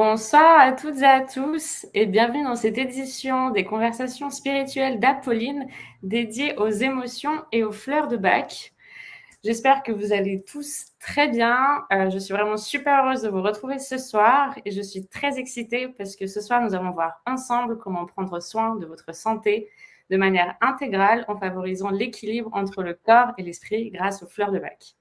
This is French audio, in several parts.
Bonsoir à toutes et à tous et bienvenue dans cette édition des conversations spirituelles d'Apolline dédiée aux émotions et aux fleurs de Bach. J'espère que vous allez tous très bien. Je suis vraiment super heureuse de vous retrouver ce soir et je suis très excitée parce que ce soir, nous allons voir ensemble comment prendre soin de votre santé de manière intégrale en favorisant l'équilibre entre le corps et l'esprit grâce aux fleurs de Bach.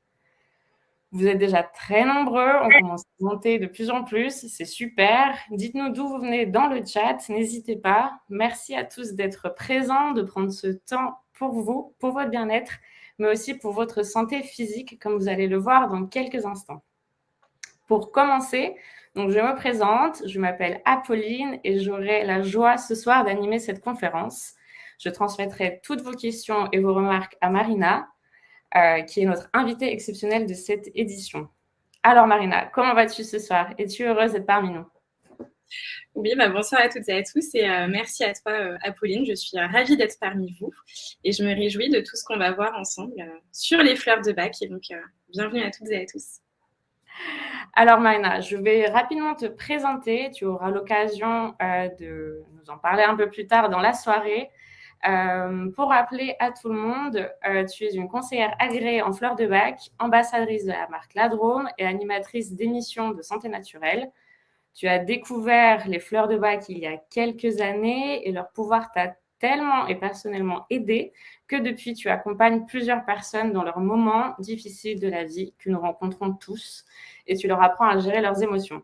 Vous êtes déjà très nombreux, on commence à monter de plus en plus, c'est super. Dites-nous d'où vous venez dans le chat, n'hésitez pas. Merci à tous d'être présents, de prendre ce temps pour vous, pour votre bien-être, mais aussi pour votre santé physique, comme vous allez le voir dans quelques instants. Pour commencer, donc je me présente, je m'appelle Apolline et j'aurai la joie ce soir d'animer cette conférence. Je transmettrai toutes vos questions et vos remarques à Marina, qui est notre invitée exceptionnelle de cette édition. Alors Marina, comment vas-tu ce soir? Es-tu heureuse d'être parmi nous? Oui, bonsoir à toutes et à tous et merci à toi Apolline, je suis ravie d'être parmi vous et je me réjouis de tout ce qu'on va voir ensemble sur les fleurs de Bach et donc bienvenue à toutes et à tous. Alors Marina, je vais rapidement te présenter, tu auras l'occasion de nous en parler un peu plus tard dans la soirée. Pour rappeler à tout le monde, tu es une conseillère agréée en fleurs de Bach, ambassadrice de la marque La Drôme et animatrice d'émissions de santé naturelle. Tu as découvert les fleurs de Bach il y a quelques années et leur pouvoir t'a tellement et personnellement aidé que depuis, tu accompagnes plusieurs personnes dans leurs moments difficiles de la vie que nous rencontrons tous et tu leur apprends à gérer leurs émotions.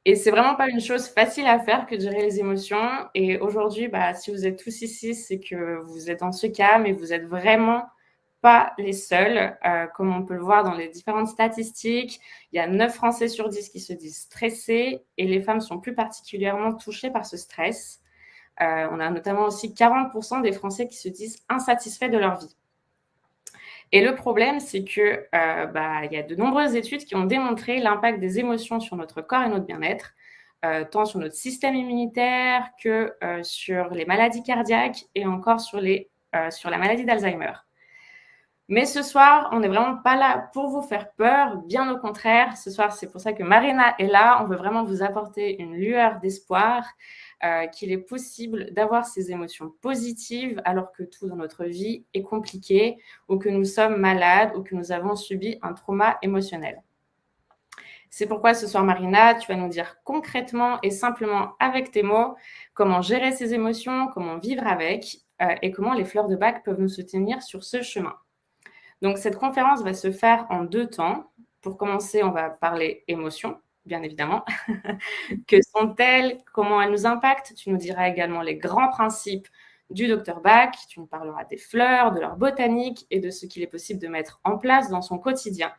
Et c'est vraiment pas une chose facile à faire que de gérer les émotions. Et aujourd'hui, si vous êtes tous ici, c'est que vous êtes dans ce cas, mais vous êtes vraiment pas les seuls. Comme on peut le voir dans les différentes statistiques, il y a 9 Français sur 10 qui se disent stressés et les femmes sont plus particulièrement touchées par ce stress. On a notamment aussi 40% des Français qui se disent insatisfaits de leur vie. Et le problème, c'est que y a de nombreuses études qui ont démontré l'impact des émotions sur notre corps et notre bien-être, tant sur notre système immunitaire que sur les maladies cardiaques et encore sur la maladie d'Alzheimer. Mais ce soir, on n'est vraiment pas là pour vous faire peur, bien au contraire. Ce soir, c'est pour ça que Marina est là. On veut vraiment vous apporter une lueur d'espoir, qu'il est possible d'avoir ces émotions positives alors que tout dans notre vie est compliqué ou que nous sommes malades ou que nous avons subi un trauma émotionnel. C'est pourquoi ce soir, Marina, tu vas nous dire concrètement et simplement avec tes mots comment gérer ces émotions, comment vivre avec et comment les fleurs de Bach peuvent nous soutenir sur ce chemin. Donc, cette conférence va se faire en 2 temps. Pour commencer, on va parler émotions, bien évidemment. Que sont-elles? Comment elles nous impactent? Tu nous diras également les grands principes du Dr Bach. Tu nous parleras des fleurs, de leur botanique et de ce qu'il est possible de mettre en place dans son quotidien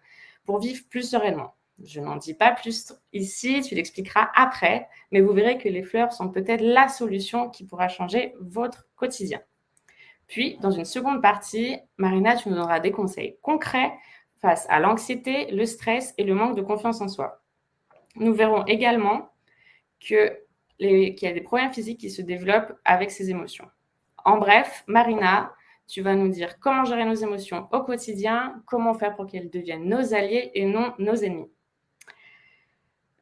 pour vivre plus sereinement. Je n'en dis pas plus ici, tu l'expliqueras après, mais vous verrez que les fleurs sont peut-être la solution qui pourra changer votre quotidien. Puis, dans une seconde partie, Marina, tu nous donneras des conseils concrets face à l'anxiété, le stress et le manque de confiance en soi. Nous verrons également qu'il y a des problèmes physiques qui se développent avec ces émotions. En bref, Marina, tu vas nous dire comment gérer nos émotions au quotidien, comment faire pour qu'elles deviennent nos alliés et non nos ennemis.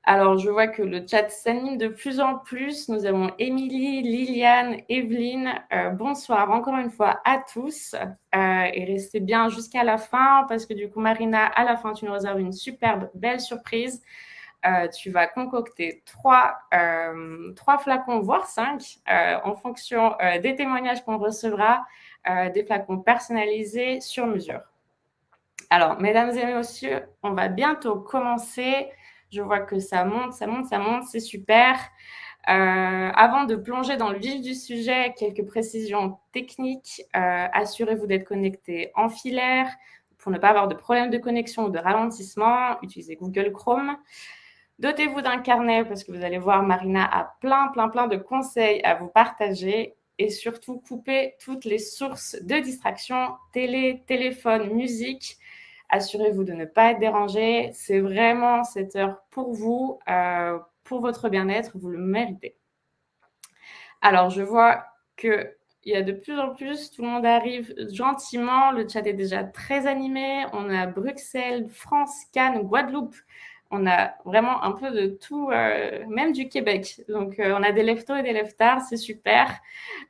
Alors, je vois que le chat s'anime de plus en plus. Nous avons Émilie, Liliane, Evelyne. Bonsoir encore une fois à tous. Et restez bien jusqu'à la fin parce que du coup, Marina, à la fin, tu nous réserves une superbe, belle surprise. Tu vas concocter 3 flacons, voire 5, en fonction des témoignages qu'on recevra, des flacons personnalisés sur mesure. Alors, mesdames et messieurs, on va bientôt commencer. Je vois que ça monte, c'est super. Avant de plonger dans le vif du sujet, quelques précisions techniques. Assurez-vous d'être connecté en filaire pour ne pas avoir de problème de connexion ou de ralentissement. Utilisez Google Chrome. Dotez-vous d'un carnet parce que vous allez voir, Marina a plein de conseils à vous partager. Et surtout, coupez toutes les sources de distraction, télé, téléphone, musique. Assurez-vous de ne pas être dérangé. C'est vraiment cette heure pour vous, pour votre bien-être. Vous le méritez. Alors, je vois qu'il y a de plus en plus, tout le monde arrive gentiment. Le chat est déjà très animé. On a Bruxelles, France, Cannes, Guadeloupe, On a vraiment un peu de tout, même du Québec. Donc, on a des lève-tôt et des lève-tard, c'est super.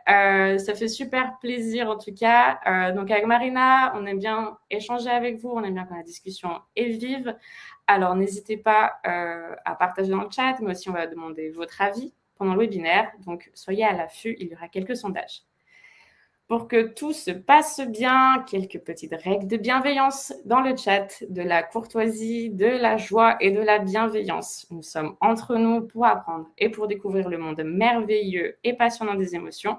Ça fait super plaisir en tout cas. Donc avec Marina, on aime bien échanger avec vous, on aime bien quand la discussion est vive. Alors n'hésitez pas à partager dans le chat, mais aussi on va demander votre avis pendant le webinaire. Donc soyez à l'affût, il y aura quelques sondages. Pour que tout se passe bien, quelques petites règles de bienveillance dans le chat, de la courtoisie, de la joie et de la bienveillance. Nous sommes entre nous pour apprendre et pour découvrir le monde merveilleux et passionnant des émotions.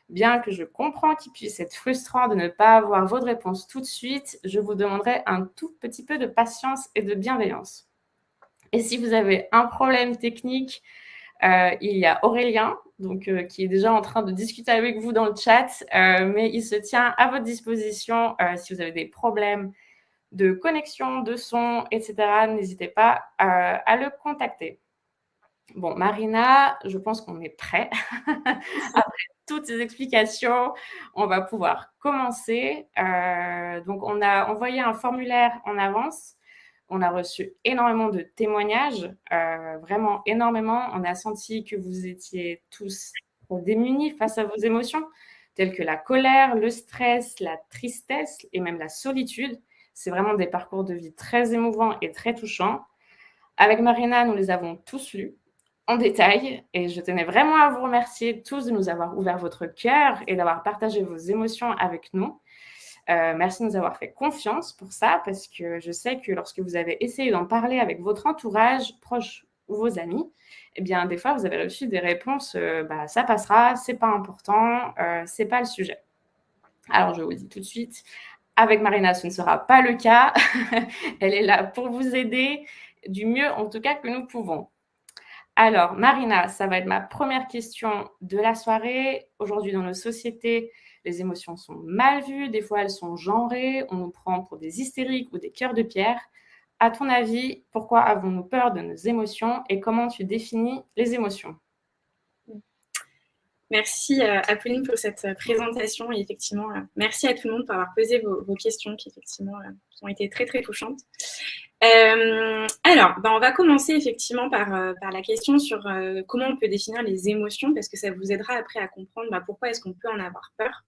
Bien que je comprends qu'il puisse être frustrant de ne pas avoir votre réponse tout de suite, je vous demanderai un tout petit peu de patience et de bienveillance. Et si vous avez un problème technique, il y a Aurélien, donc, qui est déjà en train de discuter avec vous dans le chat, mais il se tient à votre disposition si vous avez des problèmes de connexion, de son, etc. N'hésitez pas à le contacter. Bon, Marina, je pense qu'on est prêt. Après toutes ces explications, on va pouvoir commencer. Donc, on a envoyé un formulaire en avance. On a reçu énormément de témoignages, vraiment énormément. On a senti que vous étiez tous démunis face à vos émotions, telles que la colère, le stress, la tristesse et même la solitude. C'est vraiment des parcours de vie très émouvants et très touchants. Avec Marina, nous les avons tous lus en détail et je tenais vraiment à vous remercier tous de nous avoir ouvert votre cœur et d'avoir partagé vos émotions avec nous. Merci de nous avoir fait confiance pour ça parce que je sais que lorsque vous avez essayé d'en parler avec votre entourage proche ou vos amis, eh bien des fois vous avez reçu des réponses ça passera, c'est pas important, c'est pas le sujet. Alors je vous dis tout de suite, avec Marina, ce ne sera pas le cas. Elle est là pour vous aider du mieux en tout cas que nous pouvons. Alors, Marina, ça va être ma première question de la soirée. Aujourd'hui, dans nos sociétés, les émotions sont mal vues, des fois elles sont genrées, on nous prend pour des hystériques ou des cœurs de pierre. À ton avis, pourquoi avons-nous peur de nos émotions et comment tu définis les émotions? Merci Apolline pour cette présentation et effectivement, merci à tout le monde pour avoir posé vos questions qui effectivement ont été très très touchantes. Alors, on va commencer effectivement par la question sur comment on peut définir les émotions parce que ça vous aidera après à comprendre pourquoi est-ce qu'on peut en avoir peur.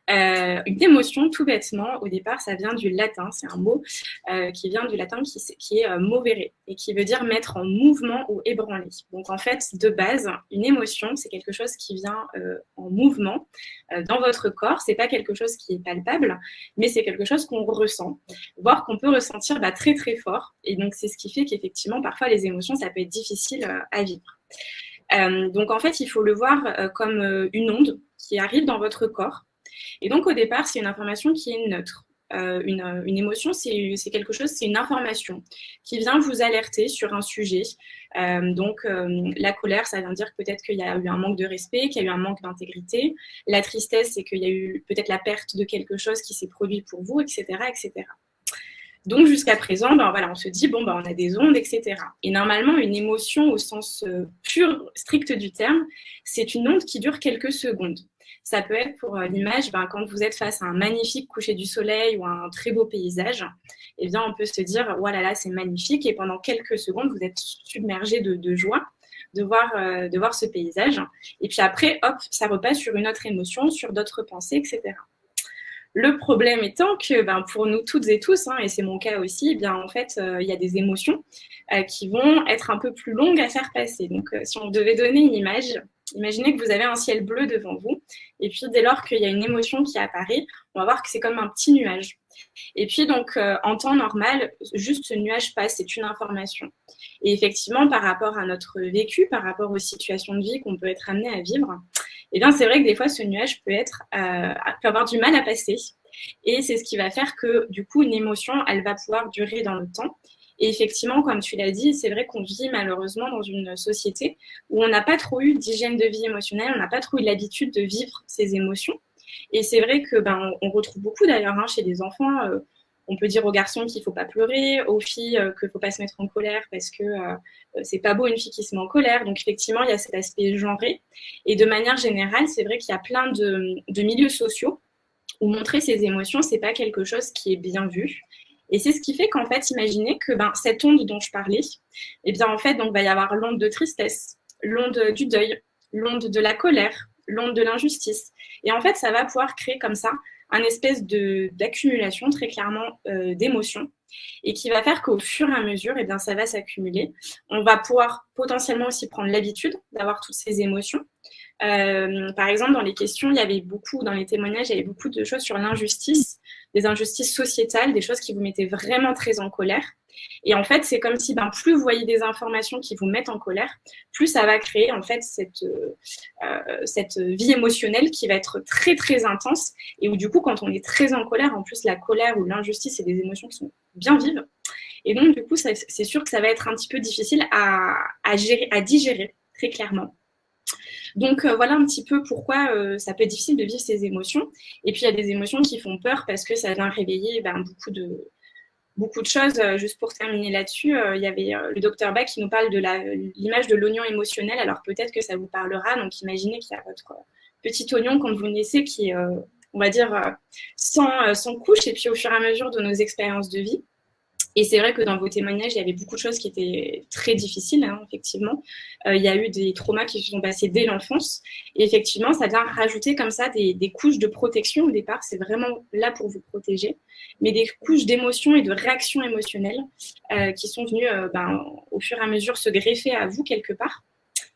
Une émotion, tout bêtement, au départ, ça vient du latin. C'est un mot qui vient du latin qui est movere et qui veut dire mettre en mouvement ou ébranler. Donc, en fait, de base, une émotion, c'est quelque chose qui vient en mouvement dans votre corps. C'est pas quelque chose qui est palpable, mais c'est quelque chose qu'on ressent, voire qu'on peut ressentir très, très fort. Et donc, c'est ce qui fait qu'effectivement, parfois, les émotions, ça peut être difficile à vivre. Donc, en fait, il faut le voir comme une onde qui arrive dans votre corps. Et donc, au départ, c'est une information qui est neutre. Une émotion, c'est quelque chose, c'est une information qui vient vous alerter sur un sujet. La colère, ça vient dire peut-être qu'il y a eu un manque de respect, qu'il y a eu un manque d'intégrité. La tristesse, c'est qu'il y a eu peut-être la perte de quelque chose qui s'est produit pour vous, etc., etc. Donc, jusqu'à présent, on se dit, on a des ondes, etc. Et normalement, une émotion au sens pur, strict du terme, c'est une onde qui dure quelques secondes. Ça peut être pour l'image, quand vous êtes face à un magnifique coucher du soleil ou à un très beau paysage, eh bien, on peut se dire, voilà, là, c'est magnifique. Et pendant quelques secondes, vous êtes submergé de joie de voir ce paysage. Et puis après, hop, ça repasse sur une autre émotion, sur d'autres pensées, etc. Le problème étant que pour nous toutes et tous, et c'est mon cas aussi, il y a des émotions qui vont être un peu plus longues à faire passer. Donc, si on devait donner une image, imaginez que vous avez un ciel bleu devant vous, et puis dès lors qu'il y a une émotion qui apparaît, on va voir que c'est comme un petit nuage. Et puis donc, en temps normal, juste ce nuage passe, c'est une information. Et effectivement, par rapport à notre vécu, par rapport aux situations de vie qu'on peut être amené à vivre, eh bien, c'est vrai que des fois, ce nuage peut avoir du mal à passer. Et c'est ce qui va faire que, du coup, une émotion, elle va pouvoir durer dans le temps. Et effectivement, comme tu l'as dit, c'est vrai qu'on vit malheureusement dans une société où on n'a pas trop eu d'hygiène de vie émotionnelle, on n'a pas trop eu l'habitude de vivre ces émotions. Et c'est vrai que on retrouve beaucoup d'ailleurs chez les enfants. On peut dire aux garçons qu'il ne faut pas pleurer, aux filles qu'il ne faut pas se mettre en colère parce que c'est pas beau une fille qui se met en colère. Donc effectivement, il y a cet aspect genré. Et de manière générale, c'est vrai qu'il y a plein de milieux sociaux où montrer ses émotions, c'est pas quelque chose qui est bien vu. Et c'est ce qui fait qu'en fait, imaginez que cette onde dont je parlais, eh bien en fait, donc va y avoir l'onde de tristesse, l'onde du deuil, l'onde de la colère, l'onde de l'injustice. Et en fait, ça va pouvoir créer comme ça un espèce d'accumulation très clairement d'émotions et qui va faire qu'au fur et à mesure, eh bien, ça va s'accumuler. On va pouvoir potentiellement aussi prendre l'habitude d'avoir toutes ces émotions. Par exemple, dans les questions, il y avait beaucoup, dans les témoignages, il y avait beaucoup de choses sur l'injustice, des injustices sociétales, des choses qui vous mettaient vraiment très en colère. Et en fait, c'est comme si plus vous voyez des informations qui vous mettent en colère, plus ça va créer en fait cette vie émotionnelle qui va être très très intense et où du coup, quand on est très en colère, en plus la colère ou l'injustice, c'est des émotions qui sont bien vives. Et donc, du coup, c'est sûr que ça va être un petit peu difficile à gérer, à digérer, très clairement. Donc, voilà un petit peu pourquoi ça peut être difficile de vivre ces émotions. Et puis, il y a des émotions qui font peur parce que ça vient réveiller beaucoup de choses. Juste pour terminer là-dessus, il y avait le docteur Bach qui nous parle de l'image de l'oignon émotionnel. Alors, peut-être que ça vous parlera. Donc, imaginez qu'il y a votre petit oignon quand vous naissez qui est, on va dire, sans couche. Et puis, au fur et à mesure de nos expériences de vie, et c'est vrai que dans vos témoignages, il y avait beaucoup de choses qui étaient très difficiles, hein, effectivement. Il y a eu des traumas qui se sont passés dès l'enfance. Et effectivement, ça vient rajouter comme ça des couches de protection au départ. C'est vraiment là pour vous protéger. Mais des couches d'émotions et de réactions émotionnelles qui sont venues au fur et à mesure se greffer à vous quelque part.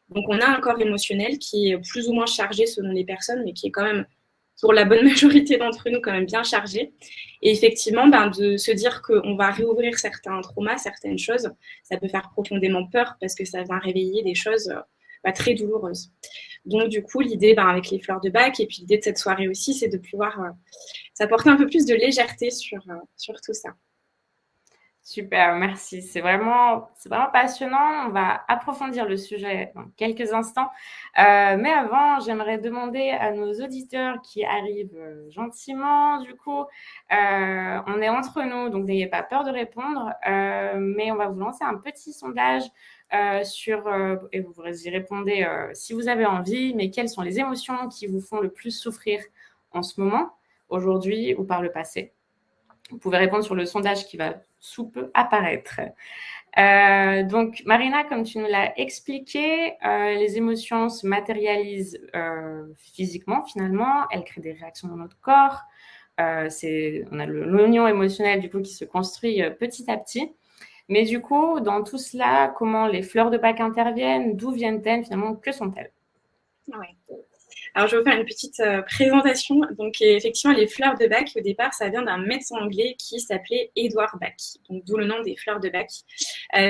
Donc, on a un corps émotionnel qui est plus ou moins chargé selon les personnes, mais qui est quand même, pour la bonne majorité d'entre nous, quand même bien chargé. Et effectivement, de se dire qu'on va réouvrir certains traumas, certaines choses, ça peut faire profondément peur parce que ça vient réveiller des choses très douloureuses. Donc, du coup, l'idée avec les fleurs de Bach et puis l'idée de cette soirée aussi, c'est de pouvoir s'apporter un peu plus de légèreté sur tout ça. Super, merci. C'est vraiment passionnant. On va approfondir le sujet dans quelques instants. Mais avant, j'aimerais demander à nos auditeurs qui arrivent gentiment, du coup, on est entre nous, donc n'ayez pas peur de répondre, mais on va vous lancer un petit sondage et vous y répondez si vous avez envie, mais quelles sont les émotions qui vous font le plus souffrir en ce moment, aujourd'hui ou par le passé. Vous pouvez répondre sur le sondage qui va sous peu apparaître. Donc, Marina, comme tu nous l'as expliqué, les émotions se matérialisent physiquement, finalement. Elles créent des réactions dans notre corps. On a l'oignon émotionnel, du coup, qui se construit petit à petit. Mais du coup, dans tout cela, comment les fleurs de Bach interviennent? D'où viennent-elles, finalement? Que sont-elles? Ouais. Alors, je vais vous faire une petite présentation. Donc, effectivement, les fleurs de Bach, au départ, ça vient d'un médecin anglais qui s'appelait Edward Bach, donc d'où le nom des fleurs de Bach.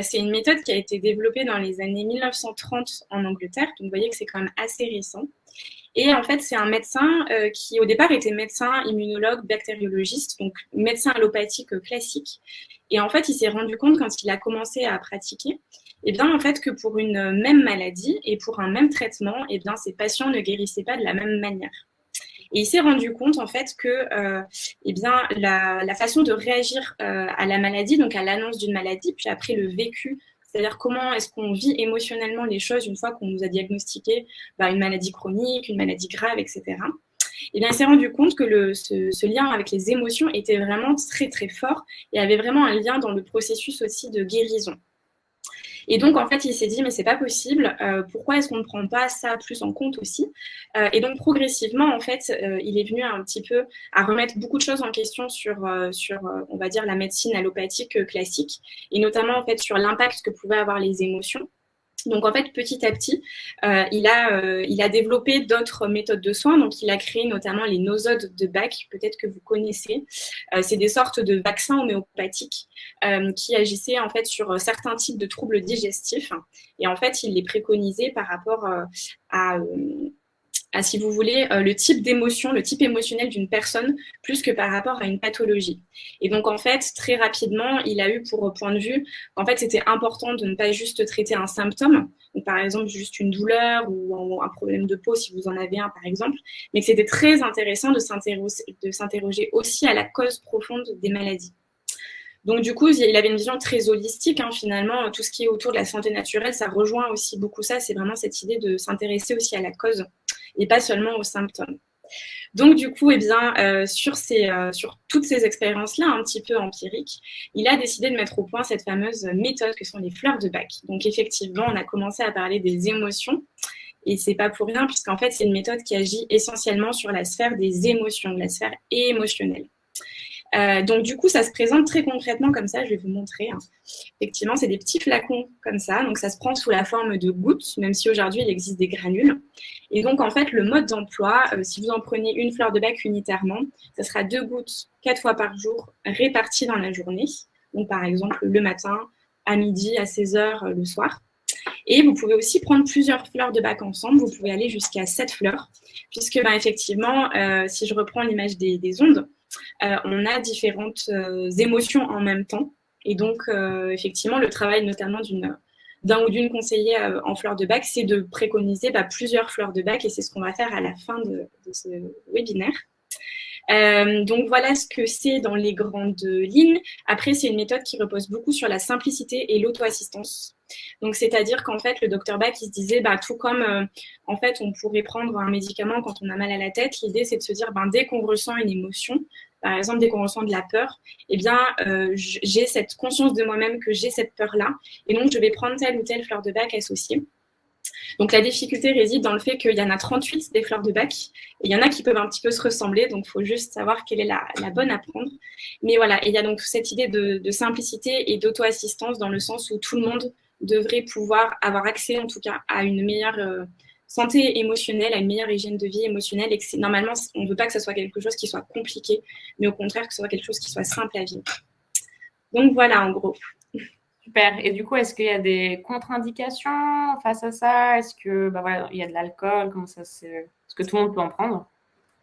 C'est une méthode qui a été développée dans les années 1930 en Angleterre, donc vous voyez que c'est quand même assez récent. Et en fait, c'est un médecin qui, au départ, était médecin immunologue, bactériologiste, donc médecin allopathique classique. Et en fait, il s'est rendu compte quand il a commencé à pratiquer, eh bien, en fait, que pour une même maladie et pour un même traitement, eh bien, ces patients ne guérissaient pas de la même manière. Et il s'est rendu compte, en fait, que eh bien, la façon de réagir à la maladie, donc à l'annonce d'une maladie, puis après le vécu, c'est-à-dire comment est-ce qu'on vit émotionnellement les choses une fois qu'on nous a diagnostiqué une maladie chronique, une maladie grave, etc. Eh bien, il s'est rendu compte que ce lien avec les émotions était vraiment très, très fort et avait vraiment un lien dans le processus aussi de guérison. Et donc, en fait, il s'est dit, mais c'est pas possible, pourquoi est-ce qu'on ne prend pas ça plus en compte aussi? Et donc, progressivement, en fait, il est venu un petit peu à remettre beaucoup de choses en question sur on va dire, la médecine allopathique classique, et notamment, en fait, sur l'impact que pouvaient avoir les émotions. Donc, en fait, petit à petit, il a développé d'autres méthodes de soins. Donc, il a créé notamment les nosodes de Bach, peut-être que vous connaissez. C'est des sortes de vaccins homéopathiques qui agissaient en fait sur certains types de troubles digestifs. Et en fait, il les préconisait par rapport à si vous voulez, le type d'émotion, le type émotionnel d'une personne, plus que par rapport à une pathologie. Et donc, en fait, très rapidement, il a eu pour point de vue qu'en fait, c'était important de ne pas juste traiter un symptôme, donc par exemple, juste une douleur ou un problème de peau, si vous en avez un, par exemple, mais que c'était très intéressant de s'interroger aussi à la cause profonde des maladies. Donc, du coup, il avait une vision très holistique, finalement. Tout ce qui est autour de la santé naturelle, ça rejoint aussi beaucoup ça. C'est vraiment cette idée de s'intéresser aussi à la cause et pas seulement aux symptômes. Donc, du coup, sur toutes ces expériences-là, un petit peu empiriques, il a décidé de mettre au point cette fameuse méthode que sont les fleurs de Bach. Donc, effectivement, on a commencé à parler des émotions. Et c'est pas pour rien, puisqu'en fait, c'est une méthode qui agit essentiellement sur la sphère des émotions, la sphère émotionnelle. Donc, du coup, ça se présente très concrètement comme ça. Je vais vous montrer. Effectivement, c'est des petits flacons comme ça. Donc, ça se prend sous la forme de gouttes, même si aujourd'hui, il existe des granules. Et donc, en fait, le mode d'emploi, si vous en prenez une fleur de Bach unitairement, ça sera 2 gouttes 4 fois par jour réparties dans la journée. Donc, par exemple, le matin, à midi, à 16 heures, le soir. Et vous pouvez aussi prendre plusieurs fleurs de Bach ensemble. Vous pouvez aller jusqu'à 7 fleurs, puisque effectivement, si je reprends l'image des ondes, on a différentes émotions en même temps. Et donc, effectivement, le travail notamment d'un ou d'une conseillée en fleurs de Bach, c'est de préconiser plusieurs fleurs de Bach, et c'est ce qu'on va faire à la fin de ce webinaire. Donc voilà ce que c'est dans les grandes lignes. Après, c'est une méthode qui repose beaucoup sur la simplicité et l'auto-assistance. Donc c'est-à-dire qu'en fait, le docteur Bach, il se disait, tout comme en fait, on pourrait prendre un médicament quand on a mal à la tête, l'idée c'est de se dire, dès qu'on ressent une émotion, par exemple, dès qu'on ressent de la peur, j'ai cette conscience de moi-même que j'ai cette peur-là, et donc je vais prendre telle ou telle fleur de Bach associée. Donc la difficulté réside dans le fait qu'il y en a 38 des fleurs de Bach, et il y en a qui peuvent un petit peu se ressembler, donc il faut juste savoir quelle est la bonne à prendre. Mais voilà, et il y a donc cette idée de simplicité et d'auto-assistance dans le sens où tout le monde devrait pouvoir avoir accès en tout cas à une meilleure santé émotionnelle, à une meilleure hygiène de vie émotionnelle, et que normalement, on ne veut pas que ce soit quelque chose qui soit compliqué, mais au contraire que ce soit quelque chose qui soit simple à vivre. Donc voilà, en gros. Super. Et du coup, est-ce qu'il y a des contre-indications face à ça? Est-ce que il y a de l'alcool? Comment ça c'est... Est-ce que tout le monde peut en prendre?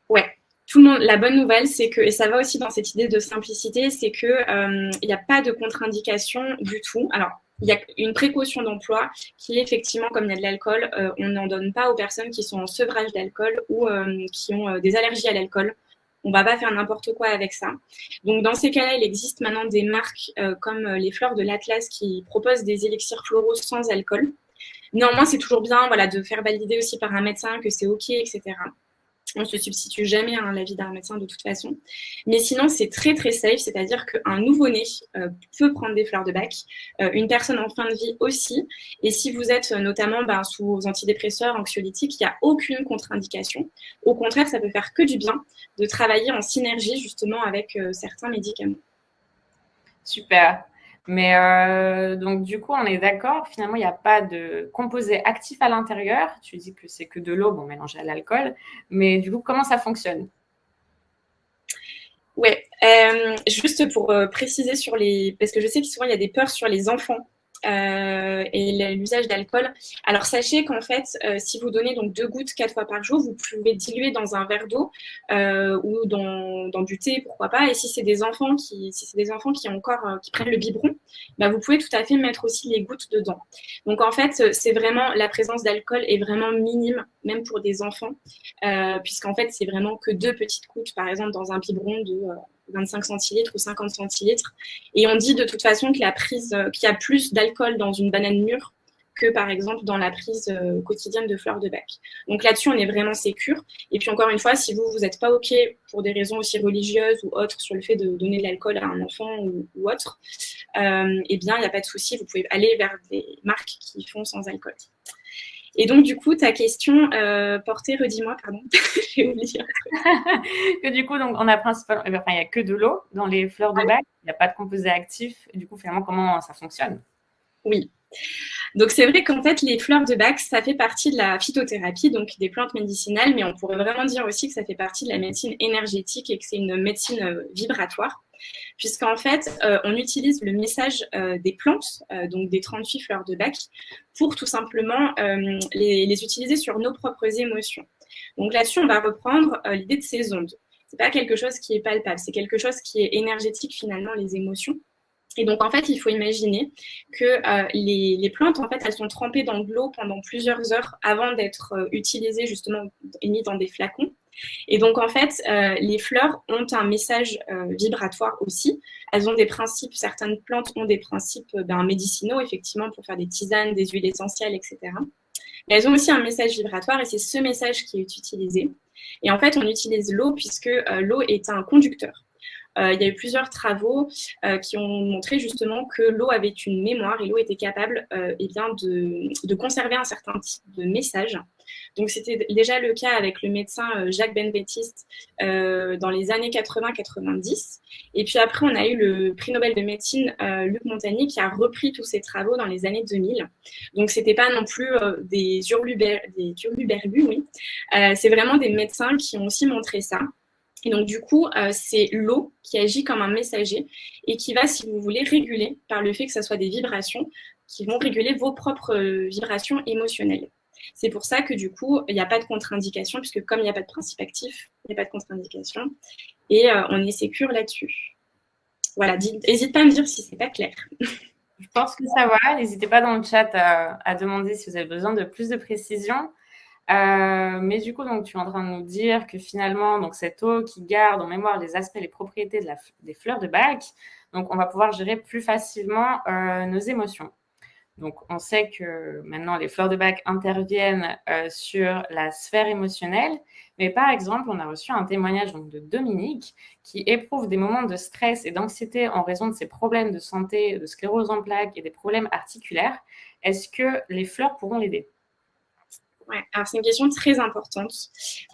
Ouais. Tout le monde, la bonne nouvelle, c'est que, et ça va aussi dans cette idée de simplicité, c'est que il n'y a pas de contre-indication du tout. Alors, il y a une précaution d'emploi qui est effectivement, comme il y a de l'alcool, on n'en donne pas aux personnes qui sont en sevrage d'alcool ou qui ont des allergies à l'alcool. On ne va pas faire n'importe quoi avec ça. Donc, dans ces cas-là, il existe maintenant des marques comme les Fleurs de l'Atlas qui proposent des élixirs floraux sans alcool. Néanmoins, c'est toujours bien de faire valider aussi par un médecin que c'est OK, etc. On ne se substitue jamais à l'avis d'un médecin de toute façon. Mais sinon, c'est très, très safe, c'est-à-dire qu'un nouveau-né peut prendre des fleurs de Bach, une personne en fin de vie aussi. Et si vous êtes notamment sous antidépresseurs, anxiolytiques, il n'y a aucune contre-indication. Au contraire, ça peut faire que du bien de travailler en synergie justement avec certains médicaments. Super. Mais donc, du coup, on est d'accord. Finalement, il n'y a pas de composé actif à l'intérieur. Tu dis que c'est que de l'eau mélangée à l'alcool. Mais du coup, comment ça fonctionne? Ouais. Juste pour préciser parce que je sais que souvent, il y a des peurs sur les enfants. Et l'usage d'alcool. Alors sachez qu'en fait, si vous donnez donc 2 gouttes 4 fois par jour, vous pouvez diluer dans un verre d'eau ou dans du thé, pourquoi pas. Et si c'est des enfants qui qui prennent le biberon, vous pouvez tout à fait mettre aussi les gouttes dedans. Donc en fait, c'est vraiment la présence d'alcool est vraiment minime, même pour des enfants, puisqu'en fait c'est vraiment que 2 petites gouttes, par exemple dans un biberon de 25 centilitres ou 50 centilitres. Et on dit de toute façon que qu'il y a plus d'alcool dans une banane mûre que par exemple dans la prise quotidienne de fleurs de Bach. Donc là-dessus, on est vraiment sécure. Et puis encore une fois, si vous n'êtes pas OK pour des raisons aussi religieuses ou autres sur le fait de donner de l'alcool à un enfant ou autre, il n'y a pas de souci, vous pouvez aller vers des marques qui font sans alcool. Et donc, du coup, ta question portée, redis-moi, pardon, j'ai oublié. Que du coup, donc, on a principalement, il n'y a que de l'eau dans les fleurs de Bach, il n'y a pas de composé actif. Et du coup, finalement, comment ça fonctionne? Oui. Donc, c'est vrai qu'en fait, les fleurs de Bach, ça fait partie de la phytothérapie, donc des plantes médicinales, mais on pourrait vraiment dire aussi que ça fait partie de la médecine énergétique et que c'est une médecine vibratoire. Puisqu'en fait, on utilise le message des plantes, donc des 38 fleurs de Bach, pour tout simplement les utiliser sur nos propres émotions. Donc là-dessus, on va reprendre l'idée de ces ondes. C'est pas quelque chose qui est palpable, c'est quelque chose qui est énergétique finalement, les émotions. Et donc, en fait, il faut imaginer que les plantes, en fait, elles sont trempées dans de l'eau pendant plusieurs heures avant d'être utilisées justement et mises dans des flacons. Et donc, en fait, les fleurs ont un message vibratoire aussi. Elles ont des principes, certaines plantes ont des principes médicinaux, effectivement, pour faire des tisanes, des huiles essentielles, etc. Mais elles ont aussi un message vibratoire et c'est ce message qui est utilisé. Et en fait, on utilise l'eau puisque l'eau est un conducteur. Il y a eu plusieurs travaux qui ont montré justement que l'eau avait une mémoire et l'eau était capable eh bien de conserver un certain type de message. Donc, c'était déjà le cas avec le médecin Jacques Benveniste dans les années 80-90. Et puis après, on a eu le prix Nobel de médecine Luc Montagnier qui a repris tous ces travaux dans les années 2000. Donc, c'était pas non plus des hurluberlus, oui. C'est vraiment des médecins qui ont aussi montré ça. Et donc, du coup, c'est l'eau qui agit comme un messager et qui va, si vous voulez, réguler par le fait que ce soit des vibrations qui vont réguler vos propres vibrations émotionnelles. C'est pour ça que, du coup, il n'y a pas de contre-indication, puisque comme il n'y a pas de principe actif, il n'y a pas de contre-indication. Et on est sécure là-dessus. Voilà, n'hésite pas à me dire si ce n'est pas clair. Je pense que ça va. N'hésitez pas dans le chat à demander si vous avez besoin de plus de précision. Mais du coup, donc, tu es en train de nous dire que finalement, donc, cette eau qui garde en mémoire les aspects, les propriétés des fleurs de bac, donc on va pouvoir gérer plus facilement nos émotions. Donc, on sait que maintenant, les fleurs de bac interviennent sur la sphère émotionnelle. Mais par exemple, on a reçu un témoignage donc, de Dominique qui éprouve des moments de stress et d'anxiété en raison de ses problèmes de santé, de sclérose en plaques et des problèmes articulaires. Est-ce que les fleurs pourront l'aider ? Ouais, alors c'est une question très importante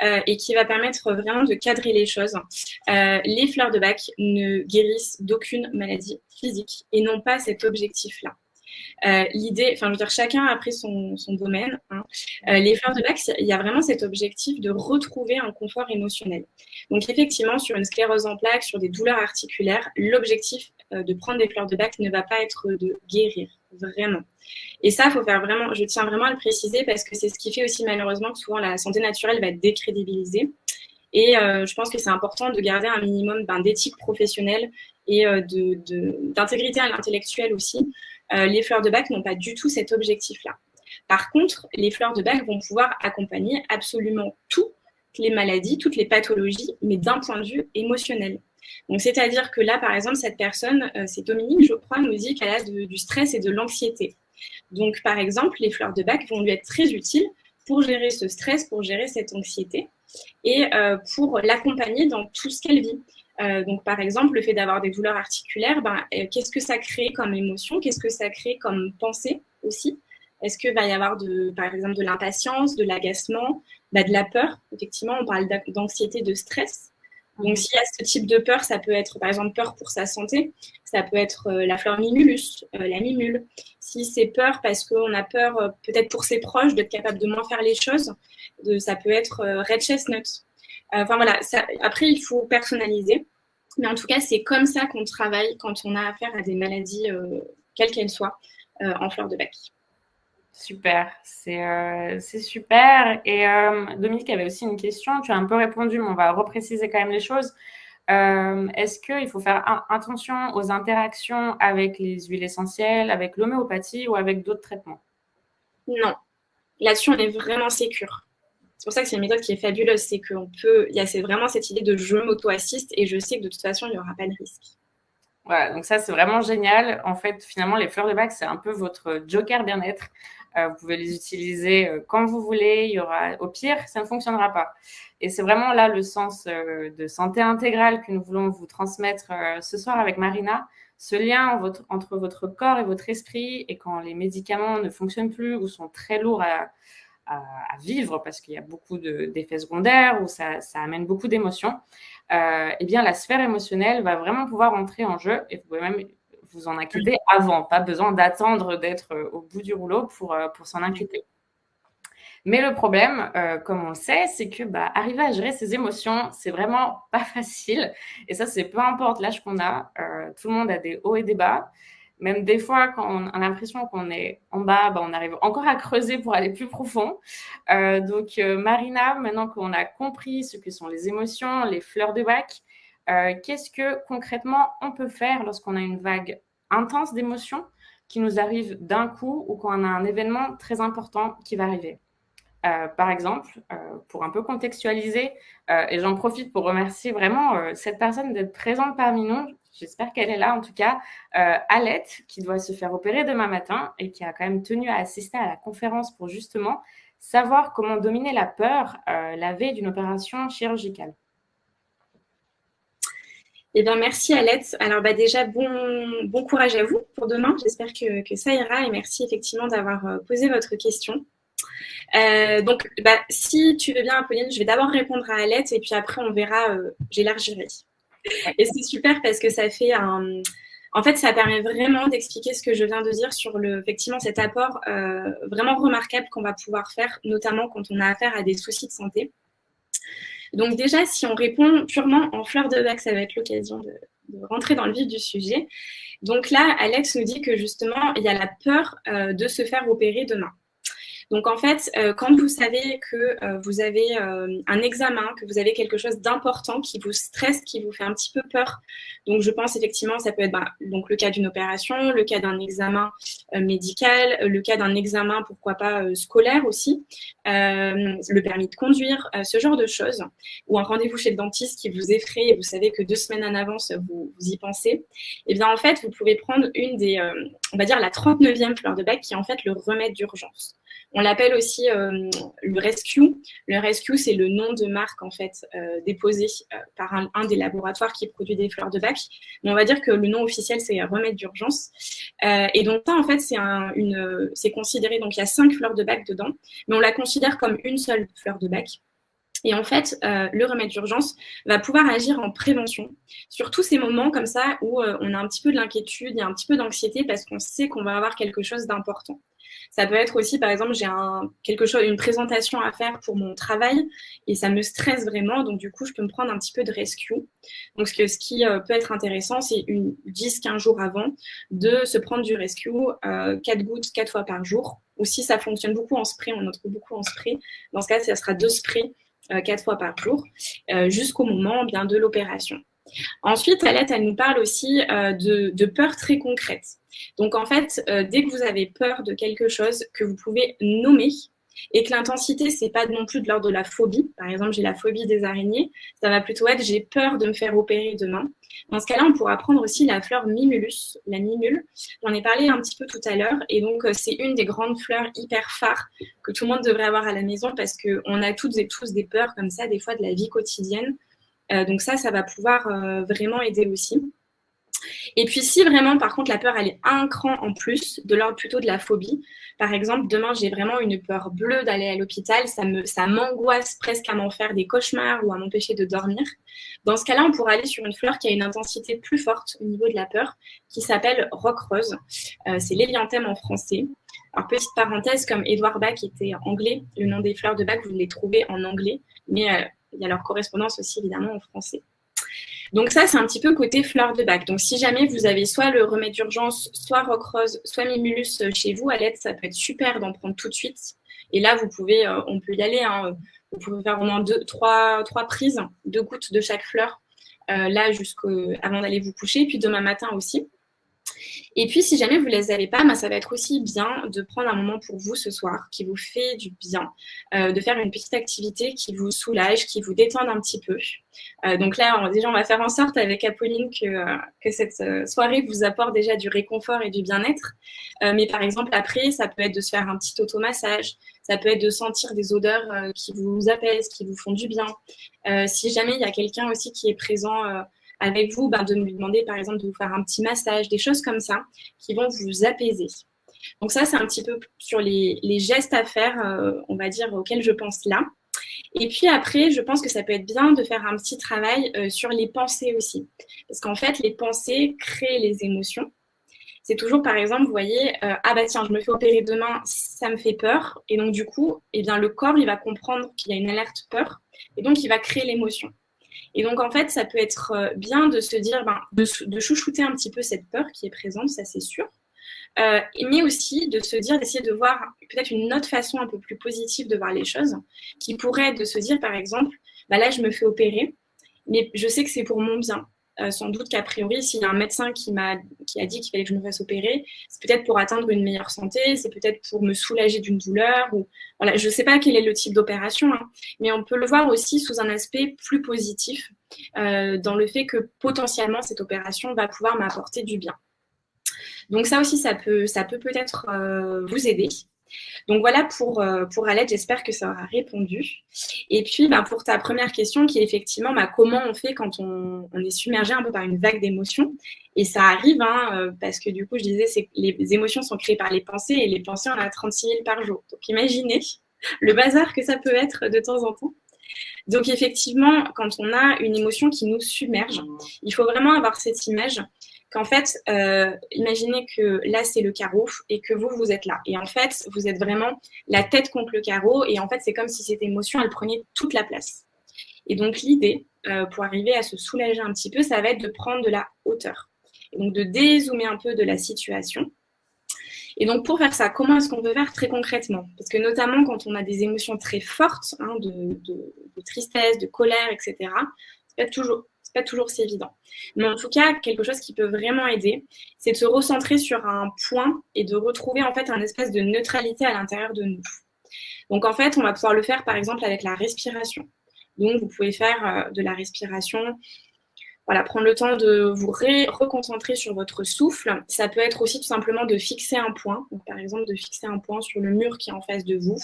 et qui va permettre vraiment de cadrer les choses. Les fleurs de bac ne guérissent d'aucune maladie physique et n'ont pas cet objectif-là. L'idée, enfin, je veux dire, chacun a pris son domaine. Hein. Les fleurs de bac, il y a vraiment cet objectif de retrouver un confort émotionnel. Donc, effectivement, sur une sclérose en plaques, sur des douleurs articulaires, l'objectif de prendre des fleurs de bac ne va pas être de guérir, vraiment. Et ça, faut faire vraiment, je tiens vraiment à le préciser parce que c'est ce qui fait aussi malheureusement que souvent la santé naturelle va être décrédibilisée. Et je pense que c'est important de garder un minimum d'éthique professionnelle et d'intégrité intellectuelle aussi. Les fleurs de bac n'ont pas du tout cet objectif-là. Par contre, les fleurs de bac vont pouvoir accompagner absolument toutes les maladies, toutes les pathologies, mais d'un point de vue émotionnel. Donc, c'est-à-dire que là, par exemple, cette personne, c'est Dominique, je crois, nous dit qu'elle a du stress et de l'anxiété. Donc, par exemple, les fleurs de bac vont lui être très utiles pour gérer ce stress, pour gérer cette anxiété et pour l'accompagner dans tout ce qu'elle vit. Donc, par exemple, le fait d'avoir des douleurs articulaires, qu'est-ce que ça crée comme émotion? Qu'est-ce que ça crée comme pensée aussi? Est-ce qu'il va y avoir, par exemple, de l'impatience, de l'agacement, de la peur? Effectivement, on parle d'anxiété, de stress. Donc, s'il y a ce type de peur, ça peut être, par exemple, peur pour sa santé. Ça peut être la fleur mimulus, la mimule. Si c'est peur parce qu'on a peur, peut-être pour ses proches, d'être capable de moins faire les choses, ça peut être red chestnut. Enfin, voilà. Après, il faut personnaliser. Mais en tout cas, c'est comme ça qu'on travaille quand on a affaire à des maladies, quelles qu'elles soient, en fleurs de bac. Super, c'est super. Et Dominique avait aussi une question. Tu as un peu répondu, mais on va repréciser quand même les choses. Est-ce qu'il faut faire attention aux interactions avec les huiles essentielles, avec l'homéopathie ou avec d'autres traitements? Non. Là-dessus, on est vraiment sécure. C'est pour ça que c'est une méthode qui est fabuleuse. C'est c'est vraiment cette idée de je m'auto-assiste et je sais que de toute façon, il n'y aura pas de risque. Voilà, donc ça, c'est vraiment génial. En fait, finalement, les fleurs de bac, c'est un peu votre joker bien-être. Vous pouvez les utiliser quand vous voulez. Il y aura, au pire, ça ne fonctionnera pas. Et c'est vraiment là le sens de santé intégrale que nous voulons vous transmettre ce soir avec Marina. Ce lien entre votre corps et votre esprit, et quand les médicaments ne fonctionnent plus ou sont très lourds à vivre parce qu'il y a beaucoup d'effets secondaires ou ça amène beaucoup d'émotions, eh bien, la sphère émotionnelle va vraiment pouvoir entrer en jeu et vous pouvez même vous en inquiéter avant. Pas besoin d'attendre d'être au bout du rouleau pour s'en inquiéter. Mais le problème, comme on le sait, c'est que arriver à gérer ses émotions, c'est vraiment pas facile. Et ça, c'est peu importe l'âge qu'on a. Tout le monde a des hauts et des bas. Même des fois, quand on a l'impression qu'on est en bas, on arrive encore à creuser pour aller plus profond. Donc, Marina, maintenant qu'on a compris ce que sont les émotions, les fleurs de bac, qu'est-ce que concrètement on peut faire lorsqu'on a une vague intense d'émotions qui nous arrive d'un coup ou quand on a un événement très important qui va arriver? Par exemple, pour un peu contextualiser, et j'en profite pour remercier vraiment cette personne d'être présente parmi nous. j'espère qu'elle est là en tout cas, Alette, qui doit se faire opérer demain matin et qui a quand même tenu à assister à la conférence pour justement savoir comment dominer la peur la veille d'une opération chirurgicale. Eh bien, merci Alette. Alors déjà, bon courage à vous pour demain. J'espère que ça ira et merci effectivement d'avoir posé votre question. Donc, si tu veux bien, Apolline, je vais d'abord répondre à Alette et puis après, on verra, j'élargirai. Et c'est super parce que ça fait en fait, ça permet vraiment d'expliquer ce que je viens de dire sur effectivement cet apport vraiment remarquable qu'on va pouvoir faire, notamment quand on a affaire à des soucis de santé. Donc déjà, si on répond purement en fleur de bac, ça va être l'occasion de rentrer dans le vif du sujet. Donc là, Alex nous dit que justement, il y a la peur de se faire opérer demain. Donc en fait, quand vous savez que vous avez un examen, que vous avez quelque chose d'important qui vous stresse, qui vous fait un petit peu peur, donc je pense effectivement ça peut être donc le cas d'une opération, le cas d'un examen médical, le cas d'un examen pourquoi pas scolaire aussi, le permis de conduire, ce genre de choses, ou un rendez-vous chez le dentiste qui vous effraie et vous savez que 2 semaines en avance vous y pensez. Et bien en fait vous pouvez prendre une des, on va dire la 39e fleur de bac qui est en fait le remède d'urgence. On l'appelle aussi le Rescue. Le Rescue, c'est le nom de marque en fait déposé par un des laboratoires qui produit des fleurs de bac. Mais on va dire que le nom officiel, c'est remède d'urgence. Et donc ça, en fait, c'est considéré, donc il y a 5 fleurs de bac dedans, mais on la considère comme une seule fleur de bac. Et en fait, le remède d'urgence va pouvoir agir en prévention sur tous ces moments comme ça où on a un petit peu de l'inquiétude, il y a un petit peu d'anxiété parce qu'on sait qu'on va avoir quelque chose d'important. Ça peut être aussi, par exemple, j'ai une présentation à faire pour mon travail et ça me stresse vraiment. Donc, du coup, je peux me prendre un petit peu de rescue. Donc, ce qui peut être intéressant, c'est 10-15 jours avant de se prendre du rescue, 4 gouttes 4 fois par jour. Ou si ça fonctionne beaucoup en spray, on en trouve beaucoup en spray. Dans ce cas, ça sera 2 sprays 4 fois par jour jusqu'au moment bien de l'opération. Ensuite, Alette, elle nous parle aussi de peurs très concrètes. Donc, en fait, dès que vous avez peur de quelque chose que vous pouvez nommer et que l'intensité, c'est pas non plus de l'ordre de la phobie. Par exemple, j'ai la phobie des araignées. Ça va plutôt être j'ai peur de me faire opérer demain. Dans ce cas-là, on pourra prendre aussi la fleur mimulus, la mimule. J'en ai parlé un petit peu tout à l'heure. Et donc, c'est une des grandes fleurs hyper phares que tout le monde devrait avoir à la maison parce qu'on a toutes et tous des peurs comme ça, des fois de la vie quotidienne. Donc ça va pouvoir vraiment aider aussi. Et puis si vraiment, par contre, la peur, elle est un cran en plus, de l'ordre plutôt de la phobie. Par exemple, demain, j'ai vraiment une peur bleue d'aller à l'hôpital. Ça m'angoisse presque à m'en faire des cauchemars ou à m'empêcher de dormir. Dans ce cas-là, on pourra aller sur une fleur qui a une intensité plus forte au niveau de la peur, qui s'appelle roc rose. C'est l'hélianthème en français. Alors, petite parenthèse, comme Edward Bach était anglais, le nom des fleurs de Bach, vous les trouvez en anglais, mais il y a leur correspondance aussi évidemment en français. Donc ça, c'est un petit peu côté fleur de bac. Donc si jamais vous avez soit le remède d'urgence, soit roc rose, soit mimulus chez vous, Alette, ça peut être super d'en prendre tout de suite. Et là, on peut y aller. Hein. Vous pouvez faire au moins 3 prises, 2 gouttes de chaque fleur, là avant d'aller vous coucher, puis demain matin aussi. Et puis, si jamais vous ne les avez pas, ça va être aussi bien de prendre un moment pour vous ce soir qui vous fait du bien, de faire une petite activité qui vous soulage, qui vous détende un petit peu. Donc là, déjà, on va faire en sorte avec Apolline que cette soirée vous apporte déjà du réconfort et du bien-être. Mais par exemple, après, ça peut être de se faire un petit automassage, ça peut être de sentir des odeurs qui vous apaisent, qui vous font du bien. Si jamais il y a quelqu'un aussi qui est présent avec vous, de lui demander par exemple de vous faire un petit massage, des choses comme ça qui vont vous apaiser. Donc ça, c'est un petit peu sur les gestes à faire, on va dire, auxquels je pense là. Et puis après, je pense que ça peut être bien de faire un petit travail sur les pensées aussi. Parce qu'en fait, les pensées créent les émotions. C'est toujours, par exemple, vous voyez, tiens, je me fais opérer demain, ça me fait peur. Et donc, du coup, le corps, il va comprendre qu'il y a une alerte peur. Et donc, il va créer l'émotion. Et donc, en fait, ça peut être bien de se dire, de chouchouter un petit peu cette peur qui est présente, ça c'est sûr. Mais aussi de se dire, d'essayer de voir peut-être une autre façon un peu plus positive de voir les choses, qui pourrait être de se dire, par exemple, là, je me fais opérer, mais je sais que c'est pour mon bien. sans doute qu'a priori, s'il y a un médecin qui a dit qu'il fallait que je me fasse opérer, c'est peut-être pour atteindre une meilleure santé, c'est peut-être pour me soulager d'une douleur. Ou, voilà, je ne sais pas quel est le type d'opération, hein, mais on peut le voir aussi sous un aspect plus positif, dans le fait que potentiellement cette opération va pouvoir m'apporter du bien. Donc ça aussi, ça peut peut-être vous aider. Donc voilà pour Alette, j'espère que ça aura répondu. Et puis pour ta première question qui est effectivement comment on fait quand on est submergé un peu par une vague d'émotions. Et ça arrive, parce que du coup je disais c'est que les émotions sont créées par les pensées et les pensées on en a 36 000 par jour. Donc imaginez le bazar que ça peut être de temps en temps. Donc effectivement, quand on a une émotion qui nous submerge, il faut vraiment avoir cette image qu'en fait, imaginez que là, c'est le carreau et que vous êtes là. Et en fait, vous êtes vraiment la tête contre le carreau et en fait, c'est comme si cette émotion, elle prenait toute la place. Et donc, l'idée, pour arriver à se soulager un petit peu, ça va être de prendre de la hauteur. Et donc, de dézoomer un peu de la situation. Et donc, pour faire ça, comment est-ce qu'on peut faire très concrètement? Parce que notamment, quand on a des émotions très fortes, de tristesse, de colère, etc., c'est pas toujours si évident. Mais en tout cas, quelque chose qui peut vraiment aider, c'est de se recentrer sur un point et de retrouver en fait un espèce de neutralité à l'intérieur de nous. Donc en fait, on va pouvoir le faire par exemple avec la respiration. Donc vous pouvez faire de la respiration, voilà, prendre le temps de vous reconcentrer sur votre souffle. Ça peut être aussi tout simplement de fixer un point, donc par exemple de fixer un point sur le mur qui est en face de vous,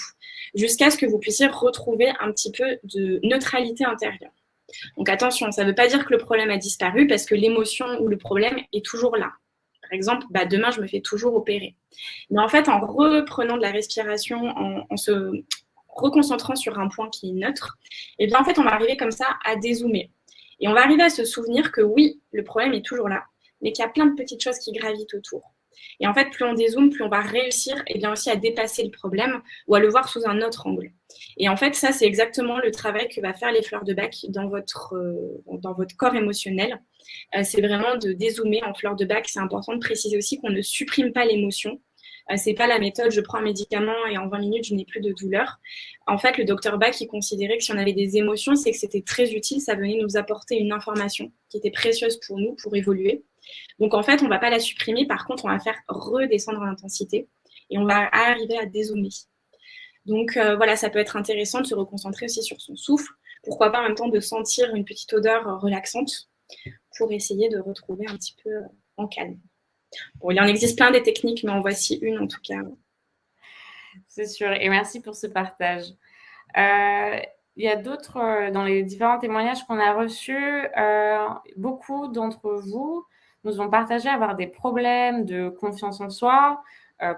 jusqu'à ce que vous puissiez retrouver un petit peu de neutralité intérieure. Donc attention, ça ne veut pas dire que le problème a disparu parce que l'émotion ou le problème est toujours là. Par exemple, demain, je me fais toujours opérer. Mais en fait, en reprenant de la respiration, en se reconcentrant sur un point qui est neutre, et bien en fait, on va arriver comme ça à dézoomer. Et on va arriver à se souvenir que oui, le problème est toujours là, mais qu'il y a plein de petites choses qui gravitent autour. Et en fait, plus on dézoome, plus on va réussir et bien aussi à dépasser le problème ou à le voir sous un autre angle. Et en fait, ça, c'est exactement le travail que va faire les fleurs de bac dans votre corps émotionnel. C'est vraiment de dézoomer en fleurs de bac. C'est important de préciser aussi qu'on ne supprime pas l'émotion. C'est pas la méthode, je prends un médicament et en 20 minutes, je n'ai plus de douleur. En fait, le docteur Bach, il considérait que si on avait des émotions, c'est que c'était très utile, ça venait nous apporter une information qui était précieuse pour nous, pour évoluer. Donc, en fait, on ne va pas la supprimer. Par contre, on va faire redescendre l'intensité et on va arriver à dézoomer. Donc, voilà, ça peut être intéressant de se reconcentrer aussi sur son souffle. Pourquoi pas en même temps de sentir une petite odeur relaxante pour essayer de retrouver un petit peu en calme. Bon, il en existe plein des techniques, mais en voici une en tout cas. C'est sûr. Et merci pour ce partage. Il y a d'autres, dans les différents témoignages qu'on a reçus, beaucoup d'entre vous nous ont partagé avoir des problèmes de confiance en soi,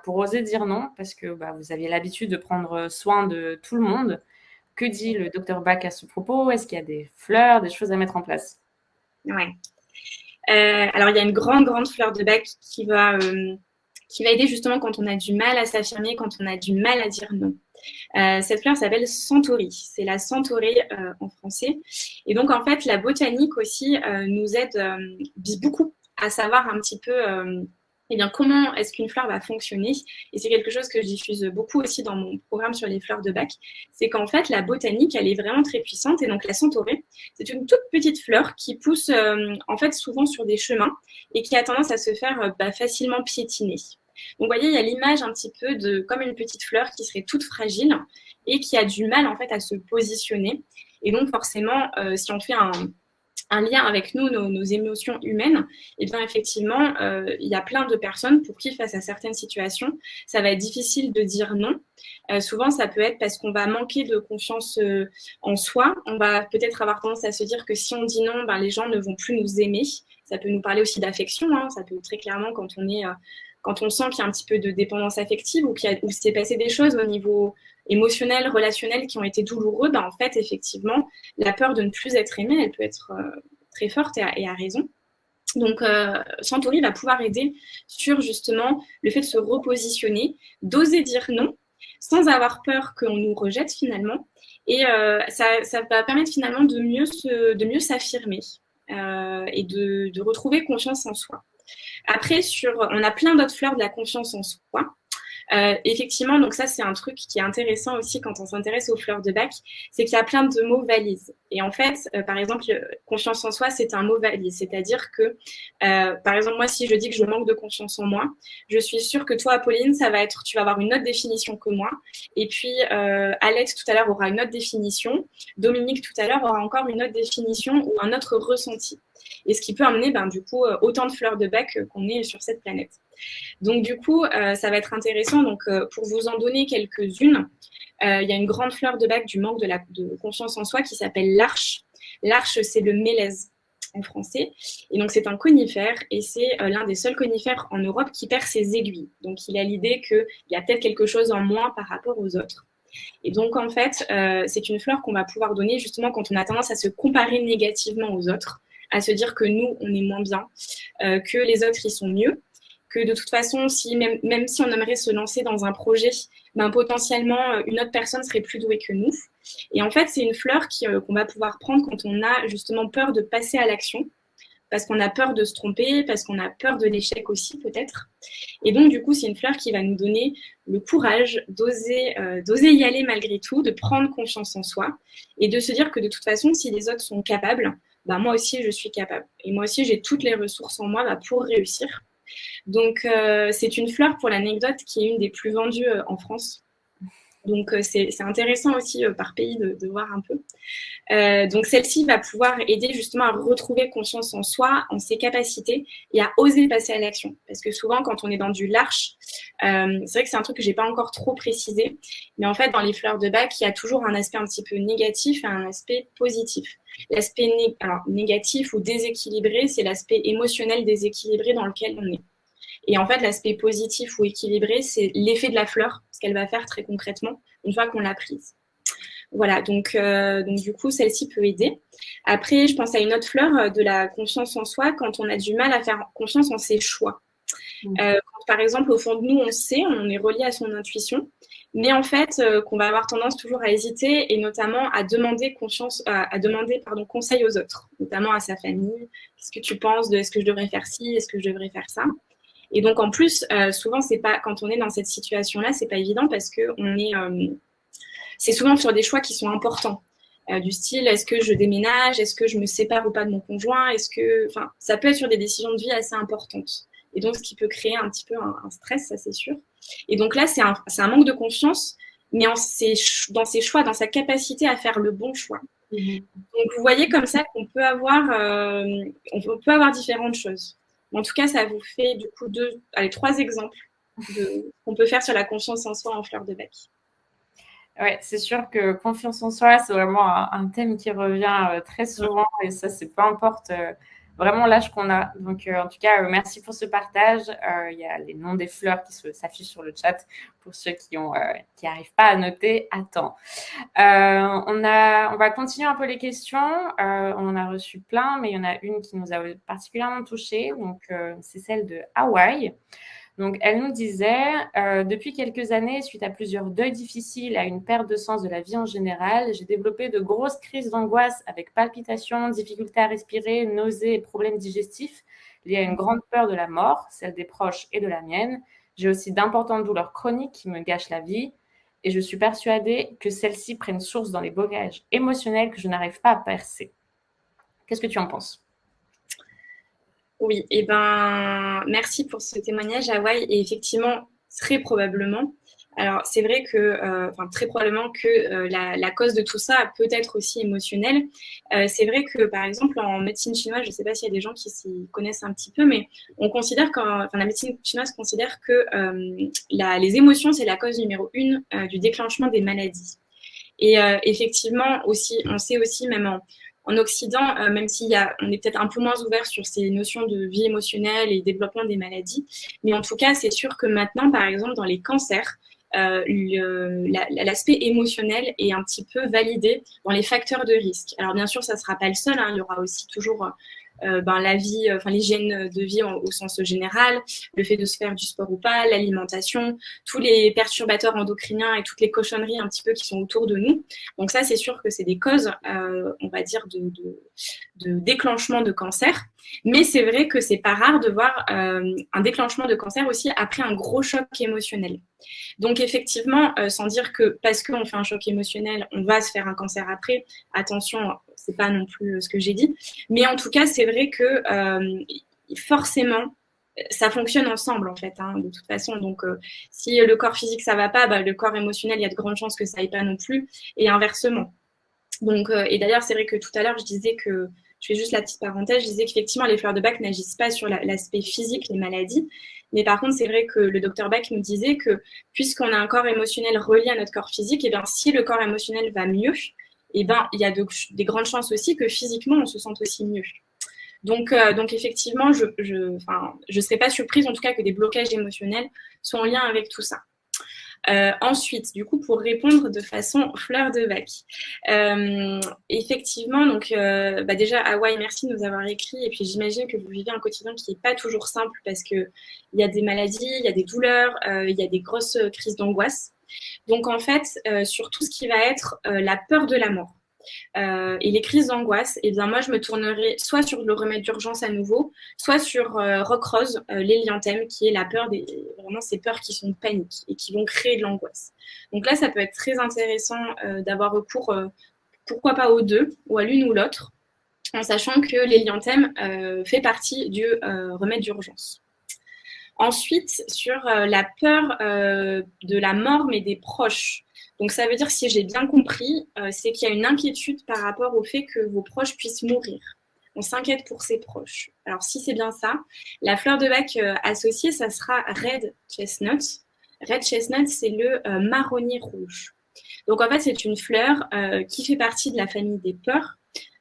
pour oser dire non, parce que vous aviez l'habitude de prendre soin de tout le monde. Que dit le docteur Bach à ce propos? Est-ce qu'il y a des fleurs, des choses à mettre en place? Ouais. Alors, il y a une grande fleur de bac qui va aider justement quand on a du mal à s'affirmer, quand on a du mal à dire non. Cette fleur s'appelle centauri. C'est la centaurée en français. Et donc, en fait, la botanique aussi nous aide beaucoup à savoir un petit peu comment est-ce qu'une fleur va fonctionner. Et c'est quelque chose que je diffuse beaucoup aussi dans mon programme sur les fleurs de bac. C'est qu'en fait, la botanique, elle est vraiment très puissante. Et donc, la centaurée, c'est une toute petite fleur qui pousse en fait souvent sur des chemins et qui a tendance à se faire facilement piétiner. Donc, vous voyez, il y a l'image un petit peu de comme une petite fleur qui serait toute fragile et qui a du mal en fait à se positionner. Et donc, forcément, si on fait un lien avec nous, nos émotions humaines, et bien effectivement, il y a plein de personnes pour qui, face à certaines situations, ça va être difficile de dire non. Souvent, ça peut être parce qu'on va manquer de confiance en soi. On va peut-être avoir tendance à se dire que si on dit non, les gens ne vont plus nous aimer. Ça peut nous parler aussi d'affection. Ça peut très clairement, quand on sent qu'il y a un petit peu de dépendance affective ou où s'est passé des choses au niveau émotionnel, relationnel qui ont été douloureux, en fait, effectivement, la peur de ne plus être aimé, elle peut être très forte et à raison. Donc, Centauri va pouvoir aider sur justement le fait de se repositionner, d'oser dire non, sans avoir peur qu'on nous rejette finalement. Et ça va permettre finalement de mieux s'affirmer et de retrouver confiance en soi. Après, on a plein d'autres fleurs de la confiance en soi. Effectivement, donc ça, c'est un truc qui est intéressant aussi quand on s'intéresse aux fleurs de bac, c'est qu'il y a plein de mots valises. Et en fait, par exemple, confiance en soi, c'est un mot valise. C'est-à-dire que, par exemple, moi, si je dis que je manque de confiance en moi, je suis sûre que toi, Apolline, tu vas avoir une autre définition que moi. Et puis, Alex, tout à l'heure, aura une autre définition. Dominique, tout à l'heure, aura encore une autre définition ou un autre ressenti. Et ce qui peut amener, du coup, autant de fleurs de bac qu'on est sur cette planète. Donc, du coup, ça va être intéressant. Donc, pour vous en donner quelques-unes, il y a une grande fleur de bac du manque de confiance en soi qui s'appelle l'arche. L'arche, c'est le mélèze en français. Et donc, c'est un conifère et c'est l'un des seuls conifères en Europe qui perd ses aiguilles. Donc, il a l'idée qu'il y a peut-être quelque chose en moins par rapport aux autres. Et donc, en fait, c'est une fleur qu'on va pouvoir donner justement quand on a tendance à se comparer négativement aux autres, à se dire que nous, on est moins bien, que les autres, ils sont mieux, que de toute façon, même si on aimerait se lancer dans un projet, potentiellement, une autre personne serait plus douée que nous. Et en fait, c'est une fleur qu'on va pouvoir prendre quand on a justement peur de passer à l'action, parce qu'on a peur de se tromper, parce qu'on a peur de l'échec aussi peut-être. Et donc, du coup, c'est une fleur qui va nous donner le courage d'oser y aller malgré tout, de prendre confiance en soi et de se dire que de toute façon, si les autres sont capables, moi aussi, je suis capable. Et moi aussi, j'ai toutes les ressources en moi pour réussir. Donc, c'est une fleur, pour l'anecdote, qui est une des plus vendues en France. Donc, c'est intéressant aussi par pays de voir un peu. Donc, celle-ci va pouvoir aider justement à retrouver confiance en soi, en ses capacités et à oser passer à l'action. Parce que souvent, quand on est dans du large, c'est vrai que c'est un truc que je n'ai pas encore trop précisé, mais en fait, dans les fleurs de bac, il y a toujours un aspect un petit peu négatif et un aspect positif. L'aspect négatif ou déséquilibré, c'est l'aspect émotionnel déséquilibré dans lequel on est. Et en fait, l'aspect positif ou équilibré, c'est l'effet de la fleur, ce qu'elle va faire très concrètement une fois qu'on l'a prise. Voilà, donc du coup, celle-ci peut aider. Après, je pense à une autre fleur de la confiance en soi quand on a du mal à faire confiance en ses choix. Quand, par exemple, au fond de nous, on est relié à son intuition, mais en fait, qu'on va avoir tendance toujours à hésiter et notamment à demander conseil aux autres, notamment à sa famille. Qu'est-ce que tu penses de est-ce que je devrais faire ci, est-ce que je devrais faire ça? Et donc, en plus, souvent, c'est pas, quand on est dans cette situation-là, c'est pas évident parce que c'est souvent sur des choix qui sont importants. Du style, est-ce que je déménage? Est-ce que je me sépare ou pas de mon conjoint? Ça peut être sur des décisions de vie assez importantes. Et donc, ce qui peut créer un petit peu un stress, ça c'est sûr. Et donc là, c'est un manque de confiance, mais dans ses choix, dans sa capacité à faire le bon choix. Donc, vous voyez comme ça qu'on peut avoir différentes choses. En tout cas, ça vous fait du coup 3 exemples qu'on peut faire sur la confiance en soi en fleur de bac. Ouais, c'est sûr que confiance en soi, c'est vraiment un thème qui revient très souvent et ça, c'est peu importe vraiment l'âge qu'on a. Donc, en tout cas, merci pour ce partage. Il y a les noms des fleurs qui s'affichent sur le chat pour ceux qui n'arrivent pas à noter à temps. On va continuer un peu les questions. On en a reçu plein, mais il y en a une qui nous a particulièrement touchés. Donc, c'est celle de Hawaï. Donc, elle nous disait, depuis quelques années, suite à plusieurs deuils difficiles, à une perte de sens de la vie en général, j'ai développé de grosses crises d'angoisse avec palpitations, difficultés à respirer, nausées et problèmes digestifs liés à une grande peur de la mort, celle des proches et de la mienne. J'ai aussi d'importantes douleurs chroniques qui me gâchent la vie et je suis persuadée que celles-ci prennent source dans les blocages émotionnels que je n'arrive pas à percer. Qu'est-ce que tu en penses ? Oui, merci pour ce témoignage, Hawaï. Et effectivement, très probablement, alors c'est vrai que, très probablement que la cause de tout ça peut être aussi émotionnelle. C'est vrai que, par exemple, en médecine chinoise, je ne sais pas s'il y a des gens qui s'y connaissent un petit peu, mais on considère la médecine chinoise considère que les émotions, c'est la cause numéro 1 du déclenchement des maladies. Et effectivement, aussi, on sait aussi, même en Occident, même on est peut-être un peu moins ouvert sur ces notions de vie émotionnelle et développement des maladies, mais en tout cas, c'est sûr que maintenant, par exemple, dans les cancers, l'aspect émotionnel est un petit peu validé dans les facteurs de risque. Alors bien sûr, ça ne sera pas le seul, il y aura aussi toujours la vie, l'hygiène de vie au sens général, le fait de se faire du sport ou pas, l'alimentation, tous les perturbateurs endocriniens et toutes les cochonneries un petit peu qui sont autour de nous. Donc ça, c'est sûr que c'est des causes, on va dire, de déclenchement de cancer. Mais c'est vrai que c'est pas rare de voir un déclenchement de cancer aussi après un gros choc émotionnel. Donc effectivement, sans dire que parce qu'on fait un choc émotionnel, on va se faire un cancer après, attention, c'est pas non plus ce que j'ai dit. Mais en tout cas, c'est vrai que forcément, ça fonctionne ensemble en fait, de toute façon. Donc si le corps physique ça va pas, le corps émotionnel, il y a de grandes chances que ça aille pas non plus, et inversement. Donc, et d'ailleurs, c'est vrai que tout à l'heure, je disais que, je fais juste la petite parenthèse, je disais qu'effectivement, les fleurs de Bach n'agissent pas sur l'aspect physique, les maladies. Mais par contre, c'est vrai que le docteur Bach nous disait que, puisqu'on a un corps émotionnel relié à notre corps physique, et bien, si le corps émotionnel va mieux, et ben, il y a des grandes chances aussi que physiquement, on se sente aussi mieux. Donc effectivement, je serais pas surprise, en tout cas, que des blocages émotionnels soient en lien avec tout ça. Ensuite, du coup, pour répondre de façon fleur de Bach, effectivement, donc déjà, Hawaï, merci de nous avoir écrit. Et puis, j'imagine que vous vivez un quotidien qui n'est pas toujours simple parce qu'il y a des maladies, il y a des douleurs, il y a des grosses crises d'angoisse. Donc, en fait, sur tout ce qui va être la peur de la mort, et les crises d'angoisse, eh bien moi je me tournerai soit sur le remède d'urgence à nouveau, soit sur Rock Rose, l'hélianthème, qui est la peur vraiment ces peurs qui sont paniques et qui vont créer de l'angoisse. Donc là, ça peut être très intéressant d'avoir recours, pourquoi pas aux deux, ou à l'une ou l'autre, en sachant que l'hélianthème fait partie du remède d'urgence. Ensuite, sur la peur de la mort, mais des proches. Donc, ça veut dire, si j'ai bien compris, c'est qu'il y a une inquiétude par rapport au fait que vos proches puissent mourir. On s'inquiète pour ses proches. Alors, si c'est bien ça, la fleur de Bach associée, ça sera Red Chestnut. Red Chestnut, c'est le marronnier rouge. Donc, en fait, c'est une fleur qui fait partie de la famille des peurs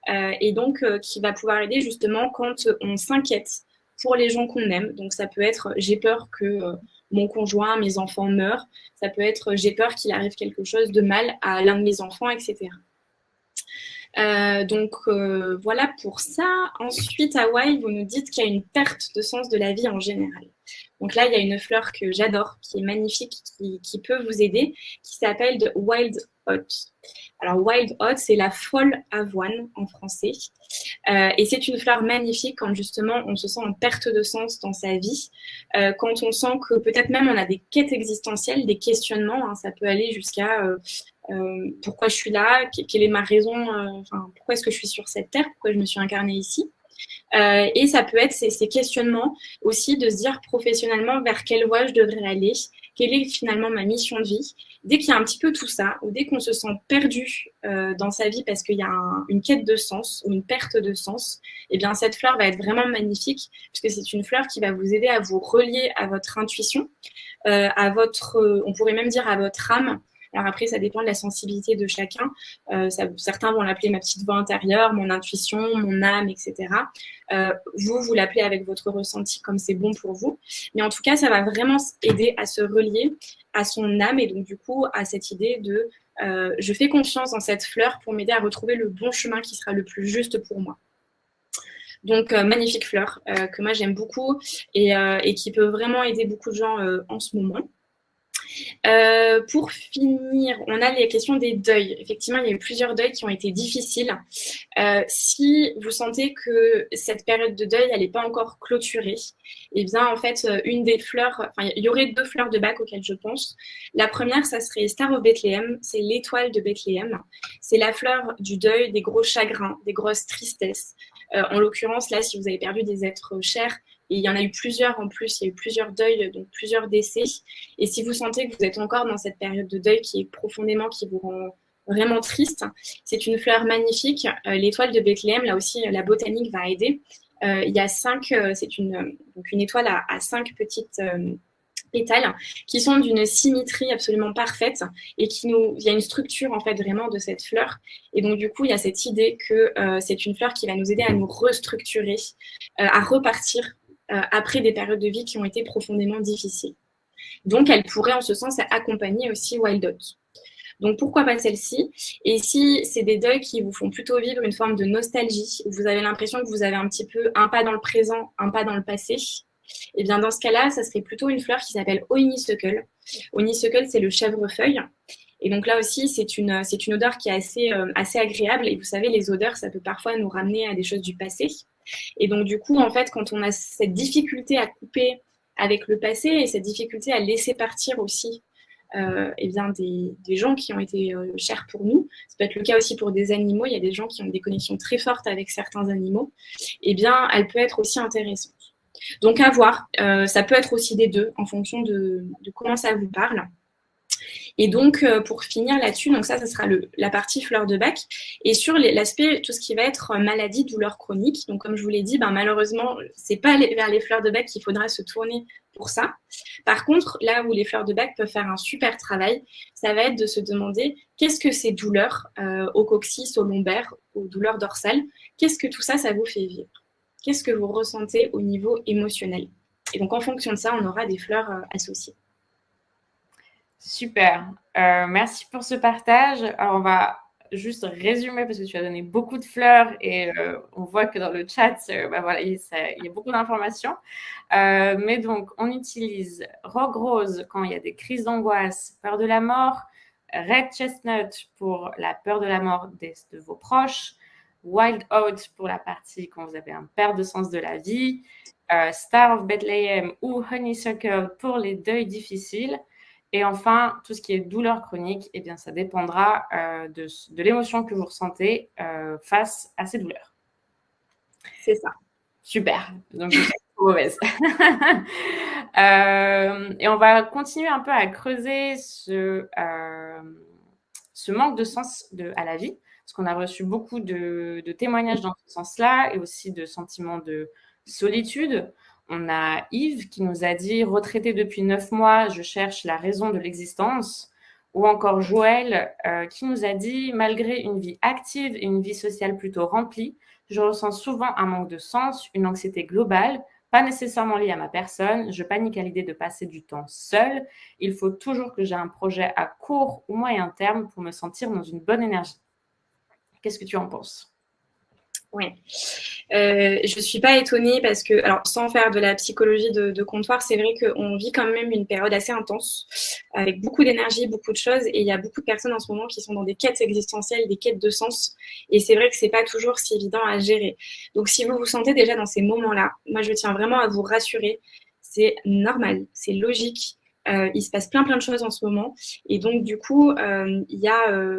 et donc qui va pouvoir aider justement quand on s'inquiète pour les gens qu'on aime. Donc, ça peut être j'ai peur que mon conjoint, mes enfants meurent. Ça peut être j'ai peur qu'il arrive quelque chose de mal à l'un de mes enfants, etc. Voilà pour ça. Ensuite, Hawaï, vous nous dites qu'il y a une perte de sens de la vie en général. Donc là, il y a une fleur que j'adore, qui est magnifique, qui peut vous aider, qui s'appelle Wild Hot. Alors, Wild Hot, c'est la folle avoine en français. Et c'est une fleur magnifique quand justement on se sent en perte de sens dans sa vie, quand on sent que peut-être même on a des quêtes existentielles, des questionnements, ça peut aller jusqu'à pourquoi je suis là, quelle est ma raison, pourquoi est-ce que je suis sur cette terre, pourquoi je me suis incarnée ici. Et ça peut être ces questionnements aussi de se dire professionnellement vers quelle voie je devrais aller, quelle est finalement ma mission de vie. Dès qu'il y a un petit peu tout ça, ou dès qu'on se sent perdu dans sa vie parce qu'il y a une quête de sens ou une perte de sens, eh bien cette fleur va être vraiment magnifique puisque c'est une fleur qui va vous aider à vous relier à votre intuition, à votre, on pourrait même dire à votre âme. Alors après, ça dépend de la sensibilité de chacun. Certains vont l'appeler ma petite voix intérieure, mon intuition, mon âme, etc. Vous l'appelez avec votre ressenti comme c'est bon pour vous. Mais en tout cas, ça va vraiment aider à se relier à son âme et donc du coup à cette idée de je fais confiance dans cette fleur pour m'aider à retrouver le bon chemin qui sera le plus juste pour moi. Donc, magnifique fleur que moi j'aime beaucoup et qui peut vraiment aider beaucoup de gens en ce moment. Pour finir, on a les questions des deuils. Effectivement, il y a eu plusieurs deuils qui ont été difficiles. Si vous sentez que cette période de deuil, elle n'est pas encore clôturée, eh bien, en fait, une des fleurs, il y aurait 2 fleurs de Bach auxquelles je pense. La première, ça serait Star of Bethlehem, c'est l'étoile de Bethléem. C'est la fleur du deuil, des gros chagrins, des grosses tristesses. En l'occurrence, là, si vous avez perdu des êtres chers, et il y en a eu plusieurs en plus, il y a eu plusieurs deuils, donc plusieurs décès. Et si vous sentez que vous êtes encore dans cette période de deuil qui vous rend vraiment triste, c'est une fleur magnifique. L'étoile de Bethléem, là aussi, la botanique va aider. Il y a 5, c'est une étoile à 5 petites pétales qui sont d'une symétrie absolument parfaite et il y a une structure en fait vraiment de cette fleur. Et donc du coup, il y a cette idée que c'est une fleur qui va nous aider à nous restructurer, à repartir après des périodes de vie qui ont été profondément difficiles. Donc, elle pourrait en ce sens accompagner aussi Wild Hot. Donc, pourquoi pas celle-ci? Et si c'est des deuils qui vous font plutôt vivre une forme de nostalgie, où vous avez l'impression que vous avez un petit peu un pas dans le présent, un pas dans le passé, et bien dans ce cas-là, ça serait plutôt une fleur qui s'appelle Honeysuckle. Honeysuckle, c'est le chèvrefeuille. Et donc là aussi, c'est une odeur qui est assez agréable. Et vous savez, les odeurs, ça peut parfois nous ramener à des choses du passé. Et donc du coup, en fait, quand on a cette difficulté à couper avec le passé et cette difficulté à laisser partir aussi eh bien des gens qui ont été chers pour nous, ça peut être le cas aussi pour des animaux, il y a des gens qui ont des connexions très fortes avec certains animaux, eh bien, elle peut être aussi intéressante. Donc à voir, ça peut être aussi des deux en fonction de comment ça vous parle. Et donc, pour finir là-dessus, donc ça sera la partie fleur de bac. Et sur l'aspect, tout ce qui va être maladie, douleur chronique. Donc, comme je vous l'ai dit, malheureusement, c'est pas vers les fleurs de bac qu'il faudra se tourner pour ça. Par contre, là où les fleurs de bac peuvent faire un super travail, ça va être de se demander qu'est-ce que ces douleurs au coccyx, au lombaire, aux douleurs dorsales, qu'est-ce que tout ça, ça vous fait vivre? Qu'est-ce que vous ressentez au niveau émotionnel? Et donc, en fonction de ça, on aura des fleurs associées. Super. Merci pour ce partage. Alors, on va juste résumer parce que tu as donné beaucoup de fleurs et on voit que dans le chat, voilà, il y a beaucoup d'informations. Mais donc, on utilise Rogue Rose quand il y a des crises d'angoisse, peur de la mort, Red Chestnut pour la peur de la mort de vos proches, Wild Oat pour la partie quand vous avez un perte de sens de la vie, Star of Bethlehem ou Honeysuckle pour les deuils difficiles. Et enfin, tout ce qui est douleur chronique, eh bien, ça dépendra de l'émotion que vous ressentez face à ces douleurs. C'est ça. Super. Donc, je suis mauvaise. Et on va continuer un peu à creuser ce manque de sens à la vie, parce qu'on a reçu beaucoup de témoignages dans ce sens-là et aussi de sentiments de solitude. On a Yves qui nous a dit « Retraité depuis 9 mois, je cherche la raison de l'existence ». Ou encore Joël qui nous a dit « Malgré une vie active et une vie sociale plutôt remplie, je ressens souvent un manque de sens, une anxiété globale, pas nécessairement liée à ma personne. Je panique à l'idée de passer du temps seule. Il faut toujours que j'ai un projet à court ou moyen terme pour me sentir dans une bonne énergie. » Qu'est-ce que tu en penses? Oui. Je ne suis pas étonnée parce que, alors sans faire de la psychologie de comptoir, c'est vrai qu'on vit quand même une période assez intense, avec beaucoup d'énergie, beaucoup de choses, et il y a beaucoup de personnes en ce moment qui sont dans des quêtes existentielles, des quêtes de sens, et c'est vrai que c'est pas toujours si évident à gérer. Donc si vous vous sentez déjà dans ces moments-là, moi je tiens vraiment à vous rassurer, c'est normal, c'est logique, il se passe plein de choses en ce moment, et donc du coup, il y a...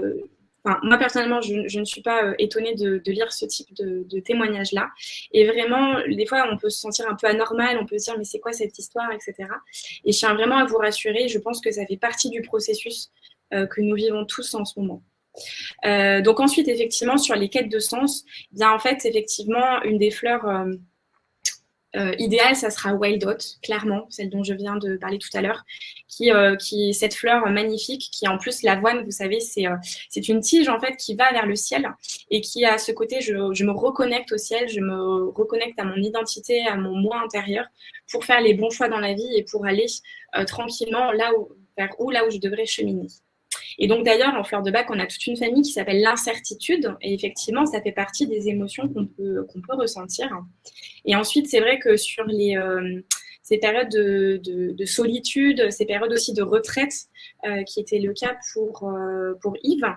Enfin, moi, personnellement, je ne suis pas étonnée de lire ce type de témoignage-là. Et vraiment, des fois, on peut se sentir un peu anormal, on peut se dire, mais c'est quoi cette histoire, etc. Et je tiens vraiment à vous rassurer, je pense que ça fait partie du processus que nous vivons tous en ce moment. Donc ensuite, effectivement, sur les quêtes de sens, bien en fait, effectivement, une des fleurs... idéal, ça sera Wild Oat, clairement, celle dont je viens de parler tout à l'heure, qui cette fleur magnifique, qui en plus l'avoine, vous savez, c'est une tige en fait qui va vers le ciel et qui a ce côté, je me reconnecte au ciel, je me reconnecte à mon identité, à mon moi intérieur, pour faire les bons choix dans la vie et pour aller tranquillement là où je devrais cheminer. Et donc d'ailleurs, en fleur de bac, on a toute une famille qui s'appelle l'incertitude. Et effectivement, ça fait partie des émotions qu'on peut ressentir. Et ensuite, c'est vrai que sur ces périodes de solitude, ces périodes aussi de retraite, qui était le cas pour Yves,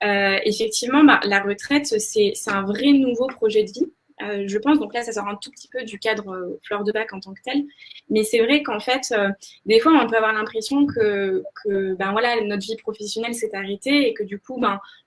effectivement, la retraite, c'est un vrai nouveau projet de vie. Je pense, donc là, ça sort un tout petit peu du cadre fleur de bac en tant que tel. Mais c'est vrai qu'en fait, des fois, on peut avoir l'impression que voilà, notre vie professionnelle s'est arrêtée et que du coup,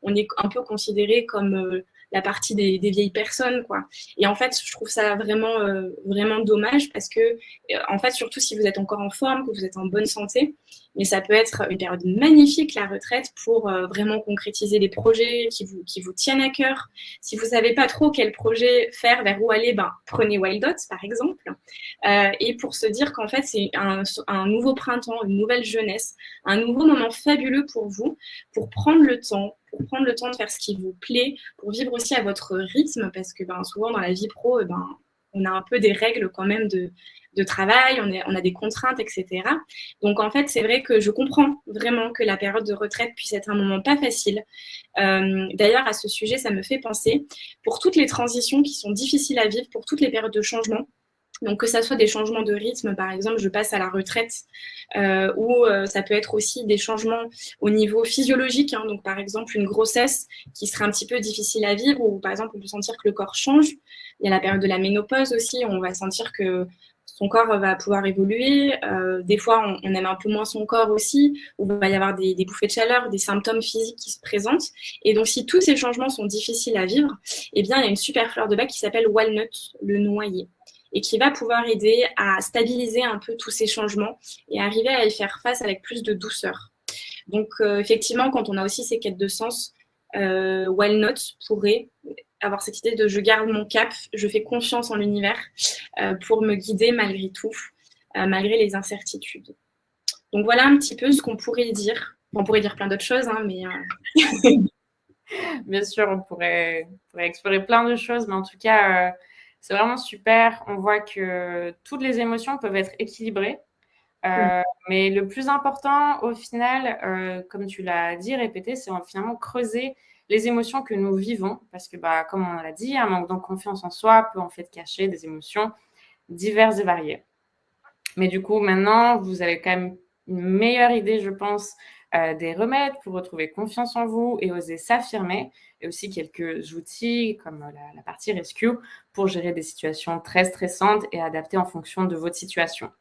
on est un peu considéré comme la partie des vieilles personnes, quoi. Et en fait, je trouve ça vraiment, vraiment dommage parce que, en fait, surtout si vous êtes encore en forme, que vous êtes en bonne santé, mais ça peut être une période magnifique, la retraite, pour vraiment concrétiser des projets qui vous tiennent à cœur. Si vous savez pas trop quel projet faire, vers où aller, prenez Wild Oats, par exemple. Et pour se dire qu'en fait, c'est un nouveau printemps, une nouvelle jeunesse, un nouveau moment fabuleux pour vous, pour prendre le temps de faire ce qui vous plaît, pour vivre aussi à votre rythme, parce que souvent dans la vie pro, on a un peu des règles quand même de travail, on a des contraintes, etc. Donc, en fait, c'est vrai que je comprends vraiment que la période de retraite puisse être un moment pas facile. D'ailleurs, à ce sujet, ça me fait penser, pour toutes les transitions qui sont difficiles à vivre, pour toutes les périodes de changement, donc que ça soit des changements de rythme, par exemple, je passe à la retraite, ou ça peut être aussi des changements au niveau physiologique, hein, donc par exemple une grossesse qui serait un petit peu difficile à vivre, ou par exemple on peut sentir que le corps change. Il y a la période de la ménopause aussi, on va sentir que son corps va pouvoir évoluer. Des fois, on aime un peu moins son corps aussi, où il va y avoir des bouffées de chaleur, des symptômes physiques qui se présentent. Et donc, si tous ces changements sont difficiles à vivre, eh bien, il y a une super fleur de bac qui s'appelle Walnut, le noyer, et qui va pouvoir aider à stabiliser un peu tous ces changements et arriver à y faire face avec plus de douceur. Donc, effectivement, quand on a aussi ces quêtes de sens, Walnut pourrait avoir cette idée de je garde mon cap, je fais confiance en l'univers pour me guider malgré tout, malgré les incertitudes. Donc, voilà un petit peu ce qu'on pourrait dire. On pourrait dire plein d'autres choses, hein, mais... Bien sûr, on pourrait explorer plein de choses, mais en tout cas, c'est vraiment super. On voit que toutes les émotions peuvent être équilibrées. Mais le plus important, au final, comme tu l'as dit, répété, c'est finalement creuser les émotions que nous vivons. Parce que, comme on l'a dit, un manque de confiance en soi peut en fait cacher des émotions diverses et variées. Mais du coup, maintenant, vous avez quand même une meilleure idée, je pense, des remèdes pour retrouver confiance en vous et oser s'affirmer, et aussi quelques outils comme la partie rescue pour gérer des situations très stressantes et adapter en fonction de votre situation.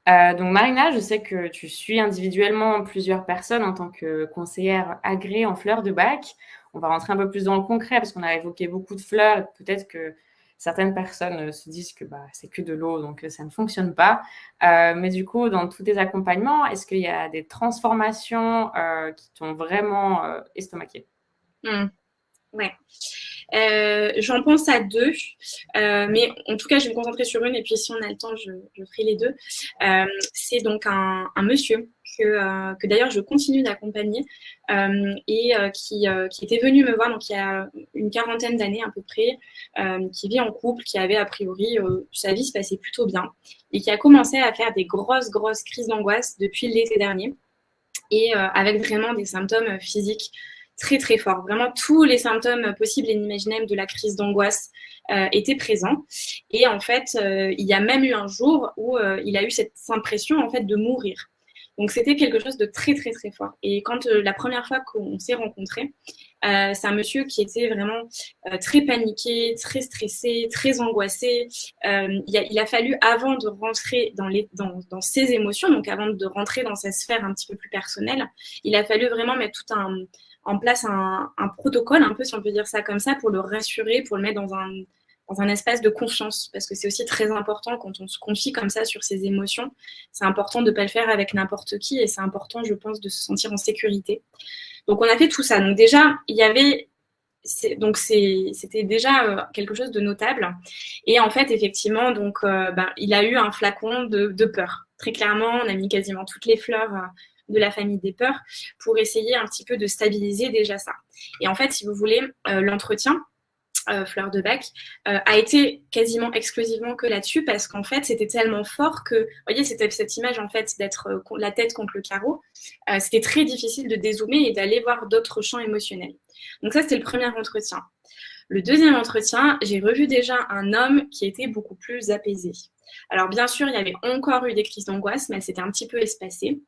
Donc Marina, je sais que tu suis individuellement plusieurs personnes en tant que conseillère agréée en fleurs de bac. On va rentrer un peu plus dans le concret parce qu'on a évoqué beaucoup de fleurs. Peut-être que certaines personnes se disent que c'est que de l'eau, donc ça ne fonctionne pas. Mais du coup, dans tous tes accompagnements, est-ce qu'il y a des transformations qui t'ont vraiment estomaqué? Ouais. J'en pense à deux, mais en tout cas, je vais me concentrer sur une, et puis si on a le temps, je ferai les deux. C'est donc un monsieur que d'ailleurs je continue d'accompagner et qui était venu me voir donc il y a une quarantaine d'années à peu près, qui vit en couple, qui avait a priori sa vie se passait plutôt bien et qui a commencé à faire des grosses crises d'angoisse depuis l'été dernier et avec vraiment des symptômes physiques très très forts. Vraiment tous les symptômes possibles et inimaginables de la crise d'angoisse étaient présents. Et en fait, il y a même eu un jour où il a eu cette impression en fait de mourir. Donc c'était quelque chose de très très très fort. Et quand la première fois qu'on s'est rencontrés, c'est un monsieur qui était vraiment très paniqué, très stressé, très angoissé. Il a fallu, avant de rentrer dans ses émotions, donc avant de rentrer dans sa sphère un petit peu plus personnelle, il a fallu vraiment mettre en place un protocole, un peu si on peut dire ça comme ça, pour le rassurer, pour le mettre dans un espace de confiance, parce que c'est aussi très important quand on se confie comme ça sur ses émotions. C'est important de ne pas le faire avec n'importe qui, et c'est important, je pense, de se sentir en sécurité. Donc, on a fait tout ça. Donc, déjà, c'était déjà quelque chose de notable. Et en fait, effectivement, donc, il a eu un flacon de peur. Très clairement, on a mis quasiment toutes les fleurs de la famille des peurs pour essayer un petit peu de stabiliser déjà ça. Et en fait, si vous voulez, l'entretien, fleur de bac, a été quasiment exclusivement que là-dessus, parce qu'en fait, c'était tellement fort que, vous voyez, c'était cette image en fait d'être la tête contre le carreau. C'était très difficile de dézoomer et d'aller voir d'autres champs émotionnels. Donc ça, c'était le premier entretien. Le deuxième entretien, j'ai revu déjà un homme qui était beaucoup plus apaisé. Alors bien sûr, il y avait encore eu des crises d'angoisse, mais elles s'étaient un petit peu espacées.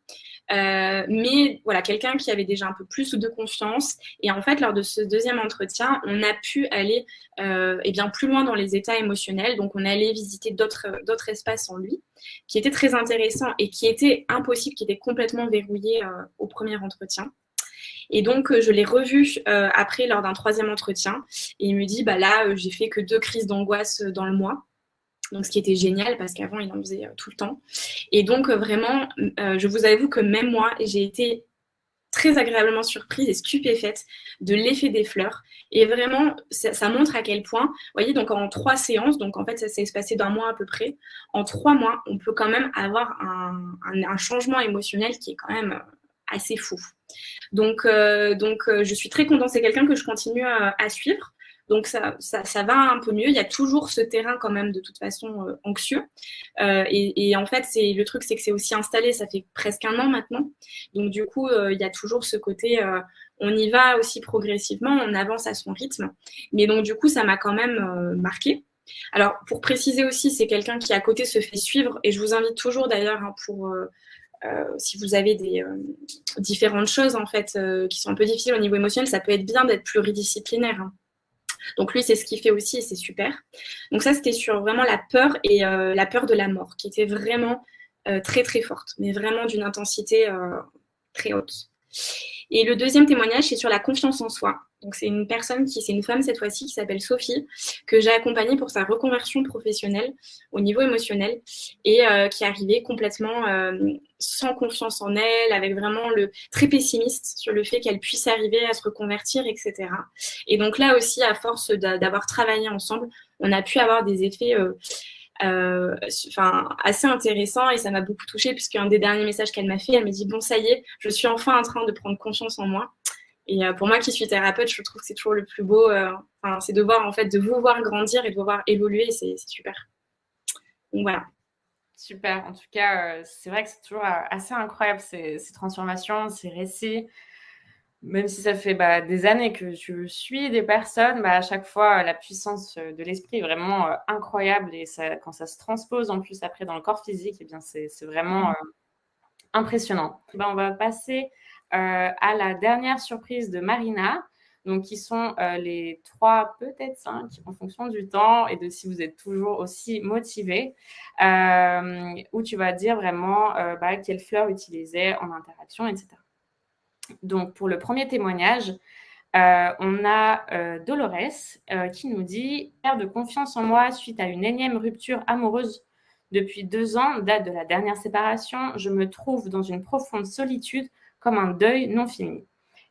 Mais voilà, quelqu'un qui avait déjà un peu plus de confiance. Et en fait, lors de ce deuxième entretien, on a pu aller bien plus loin dans les états émotionnels. Donc, on allait visiter d'autres espaces en lui, qui étaient très intéressants et qui étaient impossibles, qui étaient complètement verrouillés au premier entretien. Et donc, je l'ai revu après lors d'un troisième entretien. Et il me dit, là, j'ai fait que 2 crises d'angoisse dans le mois. Donc, ce qui était génial parce qu'avant, il en faisait tout le temps. Et donc, vraiment, je vous avoue que même moi, j'ai été très agréablement surprise et stupéfaite de l'effet des fleurs. Et vraiment, ça montre à quel point, vous voyez, donc en 3 séances, donc en fait, ça s'est passé d'1 mois à peu près, en 3 mois, on peut quand même avoir un changement émotionnel qui est quand même assez fou. Donc, je suis très contente. C'est quelqu'un que je continue à suivre Donc ça va un peu mieux. Il y a toujours ce terrain quand même de toute façon anxieux. Et en fait, le truc, c'est que c'est aussi installé, ça fait presque 1 an maintenant. Donc du coup, il y a toujours ce côté, on y va aussi progressivement, on avance à son rythme. Mais donc du coup, ça m'a quand même marqué. Alors pour préciser aussi, c'est quelqu'un qui à côté se fait suivre, et je vous invite toujours d'ailleurs si vous avez des différentes choses en fait qui sont un peu difficiles au niveau émotionnel, ça peut être bien d'être pluridisciplinaire. Hein. Donc lui, c'est ce qu'il fait aussi et c'est super. Donc ça, c'était sur vraiment la peur et la peur de la mort, qui était vraiment très très forte, mais vraiment d'une intensité très haute. Et le deuxième témoignage, c'est sur la confiance en soi. Donc c'est une femme cette fois-ci qui s'appelle Sophie, que j'ai accompagnée pour sa reconversion professionnelle au niveau émotionnel et qui est arrivée complètement sans confiance en elle, avec vraiment très pessimiste sur le fait qu'elle puisse arriver à se reconvertir, etc. Et donc là aussi, à force d'avoir travaillé ensemble, on a pu avoir des effets assez intéressant, et ça m'a beaucoup touchée puisqu'un des derniers messages qu'elle m'a fait, elle m'a dit bon, ça y est, je suis enfin en train de prendre confiance en moi. Et pour moi qui suis thérapeute, je trouve que c'est toujours le plus beau, c'est de voir en fait, de vous voir grandir et de vous voir évoluer, c'est super. Donc voilà. Super. En tout cas, c'est vrai que c'est toujours assez incroyable ces transformations, ces récits. Même si ça fait des années que je suis des personnes, à chaque fois, la puissance de l'esprit est vraiment incroyable. Et quand ça se transpose en plus après dans le corps physique, eh bien, c'est vraiment impressionnant. On va passer à la dernière surprise de Marina, donc qui sont les 3, peut-être 5, en fonction du temps et de si vous êtes toujours aussi motivé, où tu vas dire vraiment quelle fleur utiliser en interaction, etc. Donc, pour le premier témoignage, on a Dolores qui nous dit « Perte de confiance en moi suite à une énième rupture amoureuse depuis 2 ans, date de la dernière séparation. Je me trouve dans une profonde solitude, comme un deuil non fini.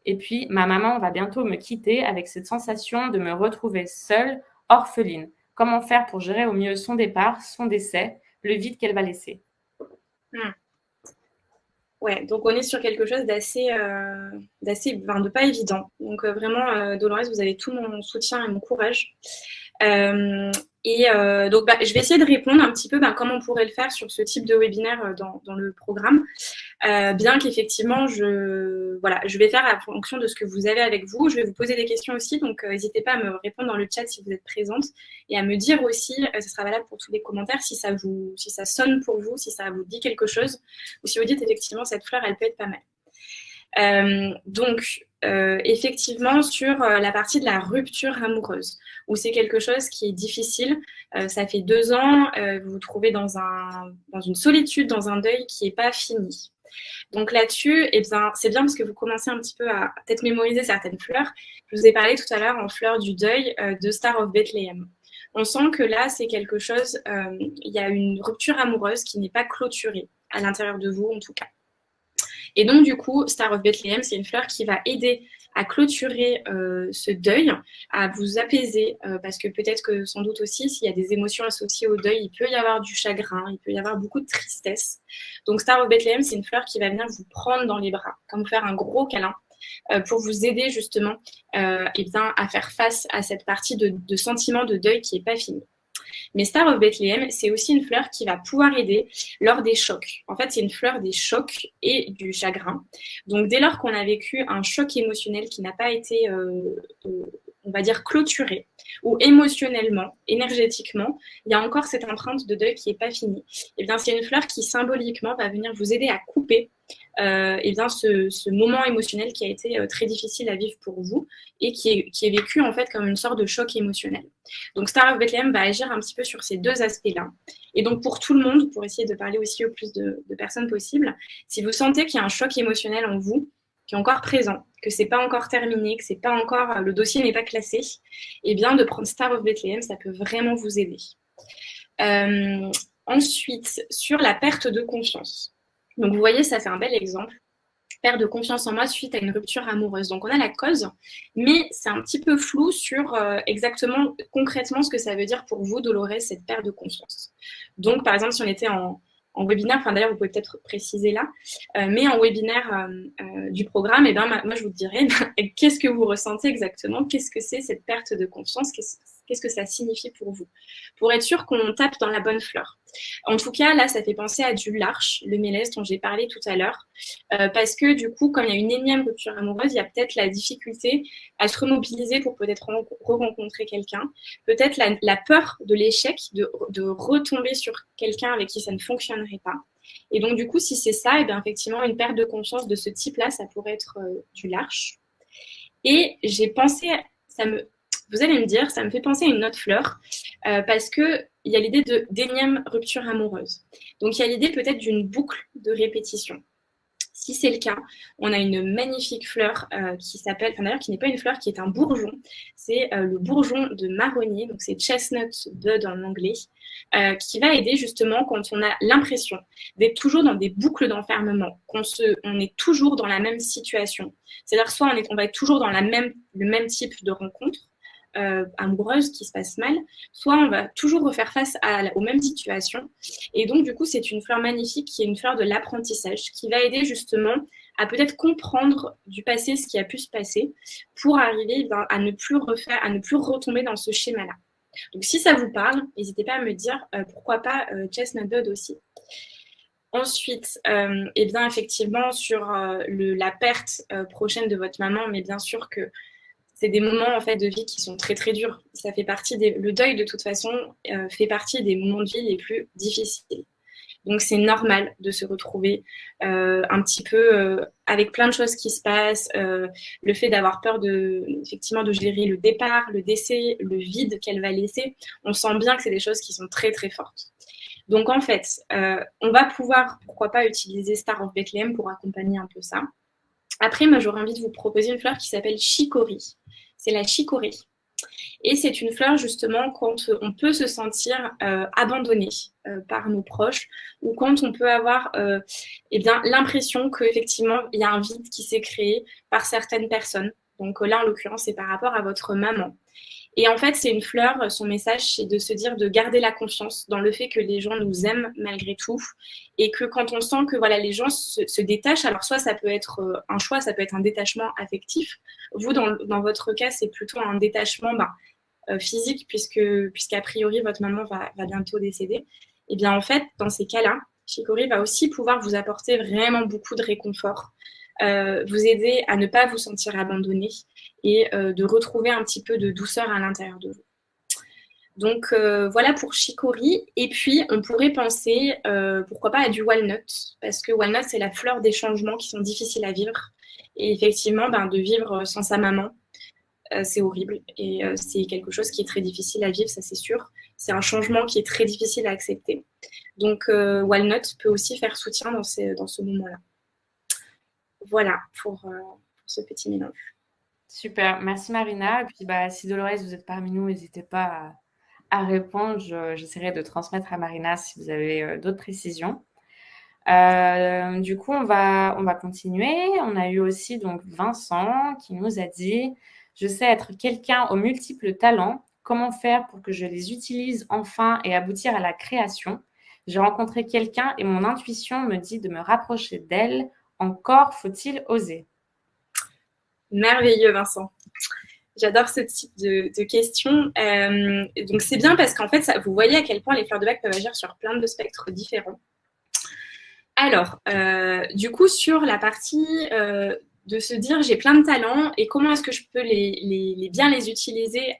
Et puis, ma maman va bientôt me quitter avec cette sensation de me retrouver seule, orpheline. Comment faire pour gérer au mieux son départ, son décès, le vide qu'elle va laisser ?» Ouais, donc on est sur quelque chose de pas évident. Donc vraiment, Dolores, vous avez tout mon soutien et mon courage. Donc, je vais essayer de répondre un petit peu comment on pourrait le faire sur ce type de webinaire dans le programme. Bien qu'effectivement, je vais faire à fonction de ce que vous avez avec vous. Je vais vous poser des questions aussi, donc n'hésitez pas à me répondre dans le chat si vous êtes présente et à me dire aussi, ce sera valable pour tous les commentaires, si ça sonne pour vous, si ça vous dit quelque chose, ou si vous dites effectivement cette fleur, elle peut être pas mal. Effectivement, sur la partie de la rupture amoureuse, où c'est quelque chose qui est difficile, ça fait 2 ans, vous vous trouvez dans une solitude, dans un deuil qui n'est pas fini. Donc là-dessus, c'est bien parce que vous commencez un petit peu à peut-être mémoriser certaines fleurs. Je vous ai parlé tout à l'heure en fleurs du deuil de Star of Bethlehem. On sent que là, c'est quelque chose, il y a une rupture amoureuse qui n'est pas clôturée, à l'intérieur de vous en tout cas. Et donc, du coup, Star of Bethlehem, c'est une fleur qui va aider à clôturer ce deuil, à vous apaiser, parce que peut-être que sans doute aussi, s'il y a des émotions associées au deuil, il peut y avoir du chagrin, il peut y avoir beaucoup de tristesse. Donc, Star of Bethlehem, c'est une fleur qui va venir vous prendre dans les bras, comme vous faire un gros câlin, pour vous aider justement à faire face à cette partie de sentiment de deuil qui n'est pas fini. Mais Star of Bethlehem, c'est aussi une fleur qui va pouvoir aider lors des chocs. En fait, c'est une fleur des chocs et du chagrin. Donc, dès lors qu'on a vécu un choc émotionnel qui n'a pas été, on va dire, clôturé, ou émotionnellement, énergétiquement, il y a encore cette empreinte de deuil qui n'est pas finie. Et bien, c'est une fleur qui, symboliquement, va venir vous aider à couper ce moment émotionnel qui a été très difficile à vivre pour vous et qui est vécu en fait comme une sorte de choc émotionnel. Donc Star of Bethlehem va agir un petit peu sur ces 2 aspects-là. Et donc pour tout le monde, pour essayer de parler aussi au plus de personnes possible, si vous sentez qu'il y a un choc émotionnel en vous, qui est encore présent, que c'est pas encore terminé, que c'est pas encore, le dossier n'est pas classé, et bien de prendre Star of Bethlehem, ça peut vraiment vous aider. Ensuite, sur la perte de confiance. Donc, vous voyez, ça fait un bel exemple. Perte de confiance en moi suite à une rupture amoureuse. Donc, on a la cause, mais c'est un petit peu flou sur exactement, concrètement, ce que ça veut dire pour vous, Dolores, cette perte de confiance. Donc, par exemple, si on était en en webinaire, enfin d'ailleurs vous pouvez peut-être préciser là, mais en webinaire du programme, et ben moi je vous dirais qu'est-ce que vous ressentez exactement, qu'est-ce que c'est cette perte de confiance, qu'est-ce que ça signifie pour vous, pour être sûr qu'on tape dans la bonne fleur. En tout cas, là, ça fait penser à du larche, le mélèze dont j'ai parlé tout à l'heure, parce que du coup, comme il y a une énième rupture amoureuse, il y a peut-être la difficulté à se remobiliser pour peut-être re-rencontrer quelqu'un, peut-être la peur de l'échec, de retomber sur quelqu'un avec qui ça ne fonctionnerait pas. Et donc, du coup, si c'est ça, et bien effectivement, une perte de confiance de ce type-là, ça pourrait être du larche. Et j'ai pensé, vous allez me dire, ça me fait penser à une autre fleur, parce qu'il y a l'idée d'énième rupture amoureuse. Donc il y a l'idée peut-être d'une boucle de répétition. Si c'est le cas, on a une magnifique fleur qui s'appelle, enfin d'ailleurs qui n'est pas une fleur, qui est un bourgeon. C'est le bourgeon de marronnier, donc c'est chestnut bud en anglais, qui va aider justement quand on a l'impression d'être toujours dans des boucles d'enfermement, on est toujours dans la même situation. C'est-à-dire soit on va être toujours dans le même type de rencontre, amoureuse qui se passe mal, soit on va toujours refaire face aux mêmes situations. Et donc, du coup, c'est une fleur magnifique qui est une fleur de l'apprentissage, qui va aider justement à peut-être comprendre du passé ce qui a pu se passer pour arriver à ne plus retomber dans ce schéma-là. Donc, si ça vous parle, n'hésitez pas à me dire pourquoi pas Chestnut Bud aussi. Ensuite, eh bien, effectivement, sur la perte prochaine de votre maman, mais bien sûr que c'est des moments en fait de vie qui sont très très durs. Ça fait partie le deuil de toute façon fait partie des moments de vie les plus difficiles. Donc c'est normal de se retrouver un petit peu avec plein de choses qui se passent, le fait d'avoir peur effectivement de gérer le départ, le décès, le vide qu'elle va laisser. On sent bien que c'est des choses qui sont très très fortes. Donc en fait, on va pouvoir, pourquoi pas, utiliser Star of Bethlehem pour accompagner un peu ça. Après, moi, j'aurais envie de vous proposer une fleur qui s'appelle chicorée. C'est la chicorée. Et c'est une fleur, justement, quand on peut se sentir abandonné par nos proches ou quand on peut avoir eh bien, l'impression qu'effectivement, il y a un vide qui s'est créé par certaines personnes. Donc là, en l'occurrence, c'est par rapport à votre maman. Et en fait, c'est une fleur, son message, c'est de se dire de garder la confiance dans le fait que les gens nous aiment malgré tout et que quand on sent que voilà, les gens se détachent, alors soit ça peut être un choix, ça peut être un détachement affectif. Vous, dans votre cas, c'est plutôt un détachement physique puisqu'a priori, votre maman va bientôt décéder. Et bien en fait, dans ces cas-là, Chicorée va aussi pouvoir vous apporter vraiment beaucoup de réconfort, vous aider à ne pas vous sentir abandonné et de retrouver un petit peu de douceur à l'intérieur de vous. Donc voilà pour chicorée. Et puis on pourrait penser, pourquoi pas, à du walnut, parce que walnut c'est la fleur des changements qui sont difficiles à vivre. Et effectivement, de vivre sans sa maman, c'est horrible. Et c'est quelque chose qui est très difficile à vivre, ça c'est sûr. C'est un changement qui est très difficile à accepter. Donc walnut peut aussi faire soutien dans ce moment-là. Voilà pour ce petit mélange. Super, merci Marina. Et puis si Dolores, vous êtes parmi nous, n'hésitez pas à répondre. J'essaierai de transmettre à Marina si vous avez d'autres précisions. Du coup, on va continuer. On a eu aussi donc Vincent qui nous a dit « Je sais être quelqu'un aux multiples talents. Comment faire pour que je les utilise enfin et aboutir à la création? J'ai rencontré quelqu'un et mon intuition me dit de me rapprocher d'elle. Encore faut-il oser ?» Merveilleux, Vincent. J'adore ce type de questions. Donc, c'est bien parce qu'en fait, vous voyez à quel point les fleurs de bac peuvent agir sur plein de spectres différents. Alors, du coup, sur la partie de se dire j'ai plein de talents et comment est-ce que je peux bien les utiliser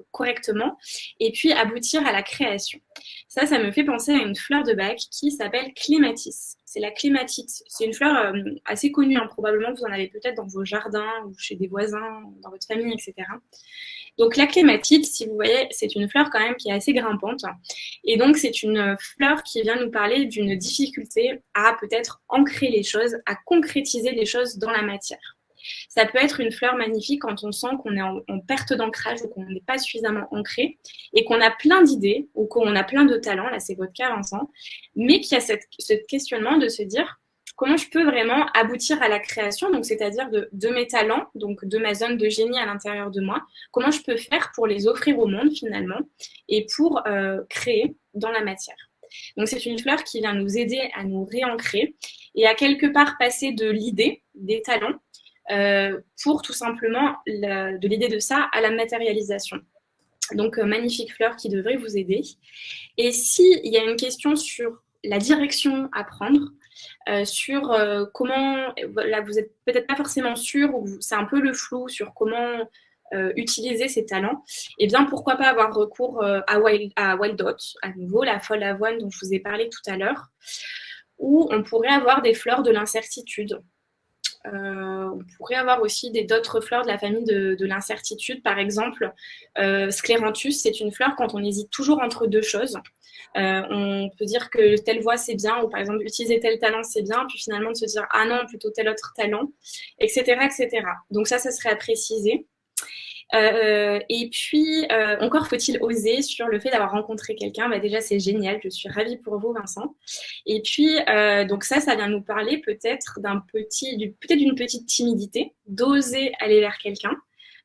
correctement et puis aboutir à la création. Ça me fait penser à une fleur de bac qui s'appelle clématis. C'est la clématite. C'est une fleur assez connue, hein, probablement que vous en avez peut-être dans vos jardins ou chez des voisins, dans votre famille, etc. Donc la clématite, si vous voyez, c'est une fleur quand même qui est assez grimpante. Et donc c'est une fleur qui vient nous parler d'une difficulté à peut-être ancrer les choses, à concrétiser les choses dans la matière. Ça peut être une fleur magnifique quand on sent qu'on est en perte d'ancrage ou qu'on n'est pas suffisamment ancré et qu'on a plein d'idées ou qu'on a plein de talents, là c'est votre cas Vincent, mais qu'il y a ce questionnement de se dire comment je peux vraiment aboutir à la création, donc c'est-à-dire de mes talents, donc de ma zone de génie à l'intérieur de moi, comment je peux faire pour les offrir au monde finalement et pour créer dans la matière. Donc, c'est une fleur qui vient nous aider à nous réancrer et à quelque part passer de l'idée des talents pour tout simplement de l'idée de ça à la matérialisation. Donc, magnifique fleur qui devrait vous aider. Et s'il y a une question sur la direction à prendre, sur comment, là, vous n'êtes peut-être pas forcément sûr, ou c'est un peu le flou sur comment utiliser ces talents, et bien pourquoi pas avoir recours à Wild Dot, à nouveau, la folle avoine dont je vous ai parlé tout à l'heure, où on pourrait avoir des fleurs de l'incertitude. On pourrait avoir aussi d'autres fleurs de la famille de l'incertitude. Par exemple, Scléranthus, c'est une fleur quand on hésite toujours entre deux choses. On peut dire que telle voie c'est bien, ou par exemple utiliser tel talent c'est bien, puis finalement de se dire ah non, plutôt tel autre talent, etc. etc. Donc ça serait à préciser. Et puis, encore faut-il oser sur le fait d'avoir rencontré quelqu'un. Bah, déjà, c'est génial. Je suis ravie pour vous, Vincent. Et puis, donc ça vient nous parler peut-être d'une petite timidité, d'oser aller vers quelqu'un.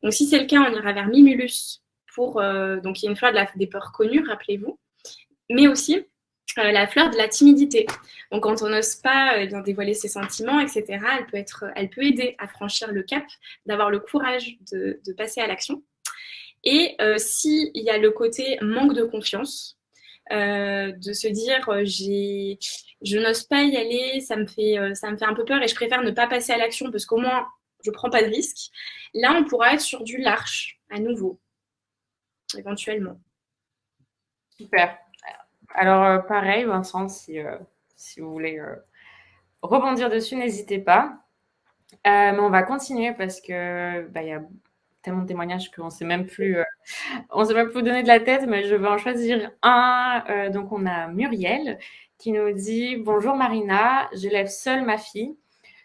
Donc, si c'est le cas, on ira vers Mimulus donc il y a une fleur des peurs connues, rappelez-vous, mais aussi la fleur de la timidité. Donc, quand on n'ose pas dévoiler ses sentiments, etc., elle peut aider à franchir le cap, d'avoir le courage de passer à l'action. Et s'il y a le côté manque de confiance, de se dire je n'ose pas y aller, ça me fait un peu peur et je préfère ne pas passer à l'action parce qu'au moins je ne prends pas de risque. Là, on pourra être sur du large à nouveau, éventuellement. Super. Alors, pareil, Vincent, si vous voulez rebondir dessus, n'hésitez pas. Mais on va continuer parce que y a tellement de témoignages qu'on ne sait même plus donner de la tête, mais je vais en choisir un. Donc, on a Muriel qui nous dit « Bonjour Marina, j'élève seule ma fille.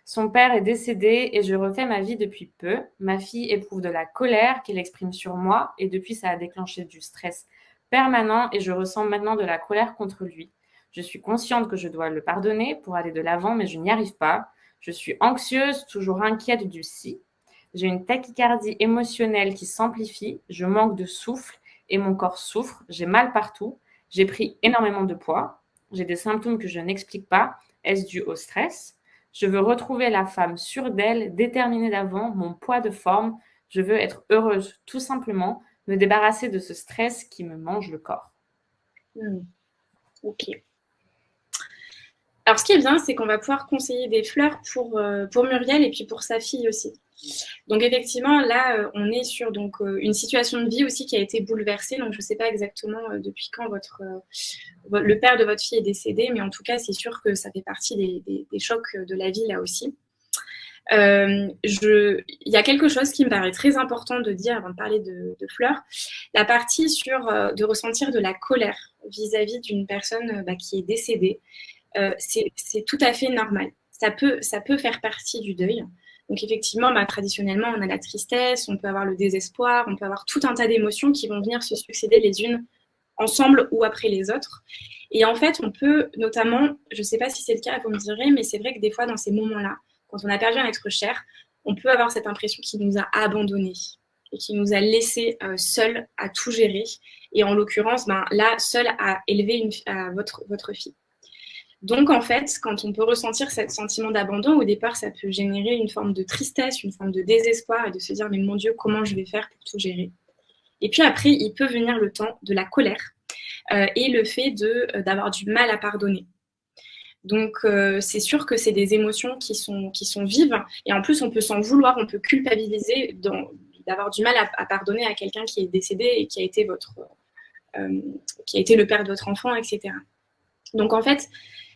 Son père est décédé et je refais ma vie depuis peu. Ma fille éprouve de la colère qu'elle exprime sur moi et depuis, ça a déclenché du stress permanent et je ressens maintenant de la colère contre lui. Je suis consciente que je dois le pardonner pour aller de l'avant, mais je n'y arrive pas. Je suis anxieuse, toujours inquiète du si. J'ai une tachycardie émotionnelle qui s'amplifie. Je manque de souffle et mon corps souffre. J'ai mal partout. J'ai pris énormément de poids. J'ai des symptômes que je n'explique pas. Est-ce dû au stress ? Je veux retrouver la femme sûre d'elle, déterminée d'avant, mon poids de forme. Je veux être heureuse, tout simplement, me débarrasser de ce stress qui me mange le corps. » Ok. Alors, ce qui est bien, c'est qu'on va pouvoir conseiller des fleurs pour Muriel et puis pour sa fille aussi. Donc, effectivement, là, on est sur une situation de vie aussi qui a été bouleversée. Donc, je ne sais pas exactement depuis quand le père de votre fille est décédé, mais en tout cas, c'est sûr que ça fait partie des chocs de la vie, là aussi. Il y a quelque chose qui me paraît très important de dire avant de parler de fleurs. La partie de ressentir de la colère vis-à-vis d'une personne qui est décédée. C'est tout à fait normal. Ça peut faire partie du deuil. Donc effectivement, traditionnellement, on a la tristesse, on peut avoir le désespoir, on peut avoir tout un tas d'émotions qui vont venir se succéder les unes ensemble ou après les autres. Et en fait, on peut notamment, je ne sais pas si c'est le cas, vous me direz, mais c'est vrai que des fois, dans ces moments-là, quand on a perdu un être cher, on peut avoir cette impression qu'il nous a abandonnés et qu'il nous a laissés seuls à tout gérer. Et en l'occurrence, là, seul à élever votre fille. Donc, en fait, quand on peut ressentir ce sentiment d'abandon, au départ, ça peut générer une forme de tristesse, une forme de désespoir et de se dire, mais mon Dieu, comment je vais faire pour tout gérer ? Et puis après, il peut venir le temps de la colère et le fait d'avoir du mal à pardonner. Donc, c'est sûr que c'est des émotions qui sont vives. Et en plus, on peut s'en vouloir, on peut culpabiliser d'avoir du mal à pardonner à quelqu'un qui est décédé et qui a été le père de votre enfant, etc. Donc, en fait,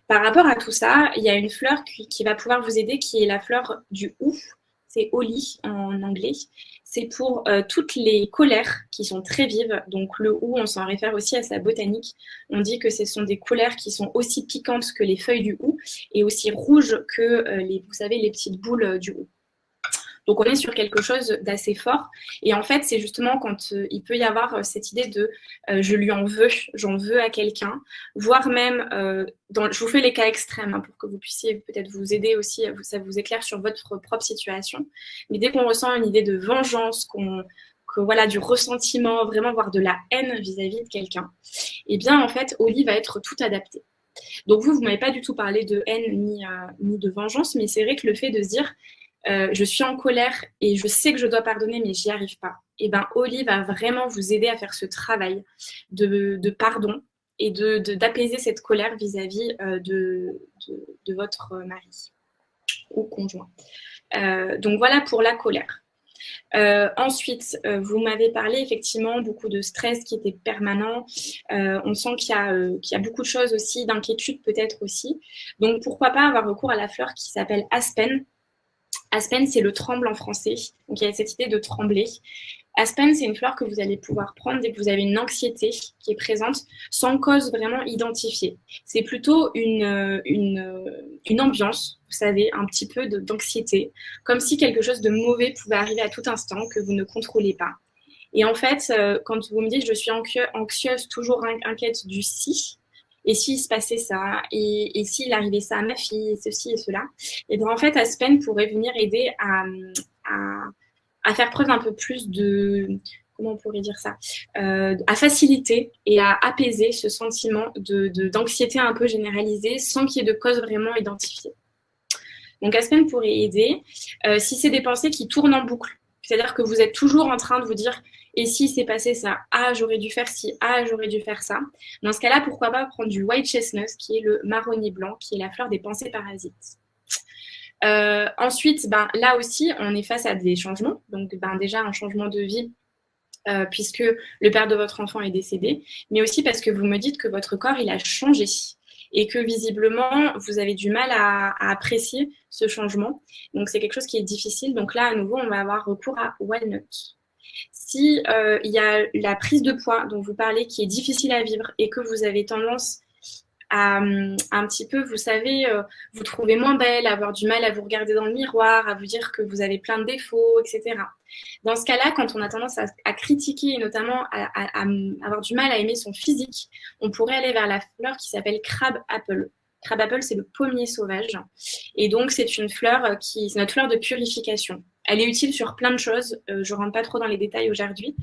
par rapport à tout ça, il y a une fleur qui va pouvoir vous aider, qui est la fleur du hou. C'est holly en anglais. C'est pour toutes les colères qui sont très vives. Donc le hou, on s'en réfère aussi à sa botanique. On dit que ce sont des colères qui sont aussi piquantes que les feuilles du hou et aussi rouges que vous savez, les petites boules du hou. Donc, on est sur quelque chose d'assez fort. Et en fait, c'est justement quand il peut y avoir cette idée de je lui en veux, j'en veux à quelqu'un, voire même, je vous fais les cas extrêmes pour que vous puissiez peut-être vous aider aussi, ça vous éclaire sur votre propre situation. Mais dès qu'on ressent une idée de vengeance, voilà, du ressentiment, vraiment voire de la haine vis-à-vis de quelqu'un, eh bien en fait, Oli va être tout adapté. Donc vous m'avez pas du tout parlé de haine ni de vengeance, mais c'est vrai que le fait de se dire je suis en colère et je sais que je dois pardonner, mais j'y arrive pas. Et ben Oli va vraiment vous aider à faire ce travail de pardon et d'apaiser cette colère vis-à-vis de votre mari ou conjoint. Donc voilà pour la colère. Ensuite, vous m'avez parlé effectivement beaucoup de stress qui était permanent. On sent qu'il y a beaucoup de choses aussi, d'inquiétude peut-être aussi. Donc pourquoi pas avoir recours à la fleur qui s'appelle Aspen. Aspen, c'est le tremble en français. Donc, il y a cette idée de trembler. Aspen, c'est une fleur que vous allez pouvoir prendre dès que vous avez une anxiété qui est présente, sans cause vraiment identifiée. C'est plutôt une ambiance, vous savez, un petit peu d'anxiété, comme si quelque chose de mauvais pouvait arriver à tout instant que vous ne contrôlez pas. Et en fait, quand vous me dites « je suis anxieuse, toujours inquiète du si », et s'il se passait ça, et s'il arrivait ça à ma fille, et ceci et cela, et bien en fait, Aspen pourrait venir aider à faire preuve un peu plus de, comment on pourrait dire ça, à faciliter et à apaiser ce sentiment d'anxiété un peu généralisée sans qu'il y ait de cause vraiment identifiée. Donc Aspen pourrait aider si c'est des pensées qui tournent en boucle. C'est-à-dire que vous êtes toujours en train de vous dire et si c'est passé ça, ah j'aurais dû faire ci, ah j'aurais dû faire ça. Dans ce cas-là, pourquoi pas prendre du white chestnut, qui est le marronnier blanc, qui est la fleur des pensées parasites. Ensuite, là aussi, on est face à des changements. Donc déjà un changement de vie, puisque le père de votre enfant est décédé, mais aussi parce que vous me dites que votre corps, il a changé et que visiblement, vous avez du mal à apprécier ce changement. Donc, c'est quelque chose qui est difficile. Donc là, à nouveau, on va avoir recours à walnut. Si il y a la prise de poids dont vous parlez qui est difficile à vivre et que vous avez tendance à un petit peu, vous savez, vous trouver moins belle, avoir du mal à vous regarder dans le miroir, à vous dire que vous avez plein de défauts, etc. Dans ce cas-là, quand on a tendance à critiquer et notamment à avoir du mal à aimer son physique, on pourrait aller vers la fleur qui s'appelle Crab Apple. Crab Apple, c'est le pommier sauvage. Et donc, c'est une fleur c'est notre fleur de purification. Elle est utile sur plein de choses. Je ne rentre pas trop dans les détails aujourd'hui,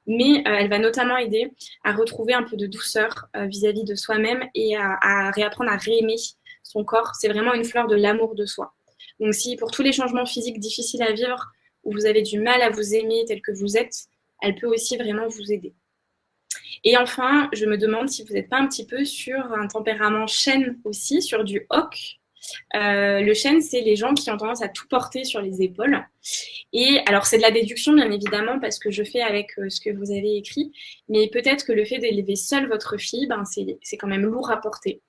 mais elle va notamment aider à retrouver un peu de douceur vis-à-vis de soi-même et à réapprendre à réaimer son corps. C'est vraiment une fleur de l'amour de soi. Donc, si pour tous les changements physiques difficiles à vivre, où vous avez du mal à vous aimer tel que vous êtes, elle peut aussi vraiment vous aider. Et enfin, je me demande si vous n'êtes pas un petit peu sur un tempérament chêne aussi, sur du hoc. Le chêne, c'est les gens qui ont tendance à tout porter sur les épaules. Et alors, c'est de la déduction, bien évidemment, parce que je fais avec ce que vous avez écrit. Mais peut-être que le fait d'élever seule votre fille, c'est quand même lourd à porter.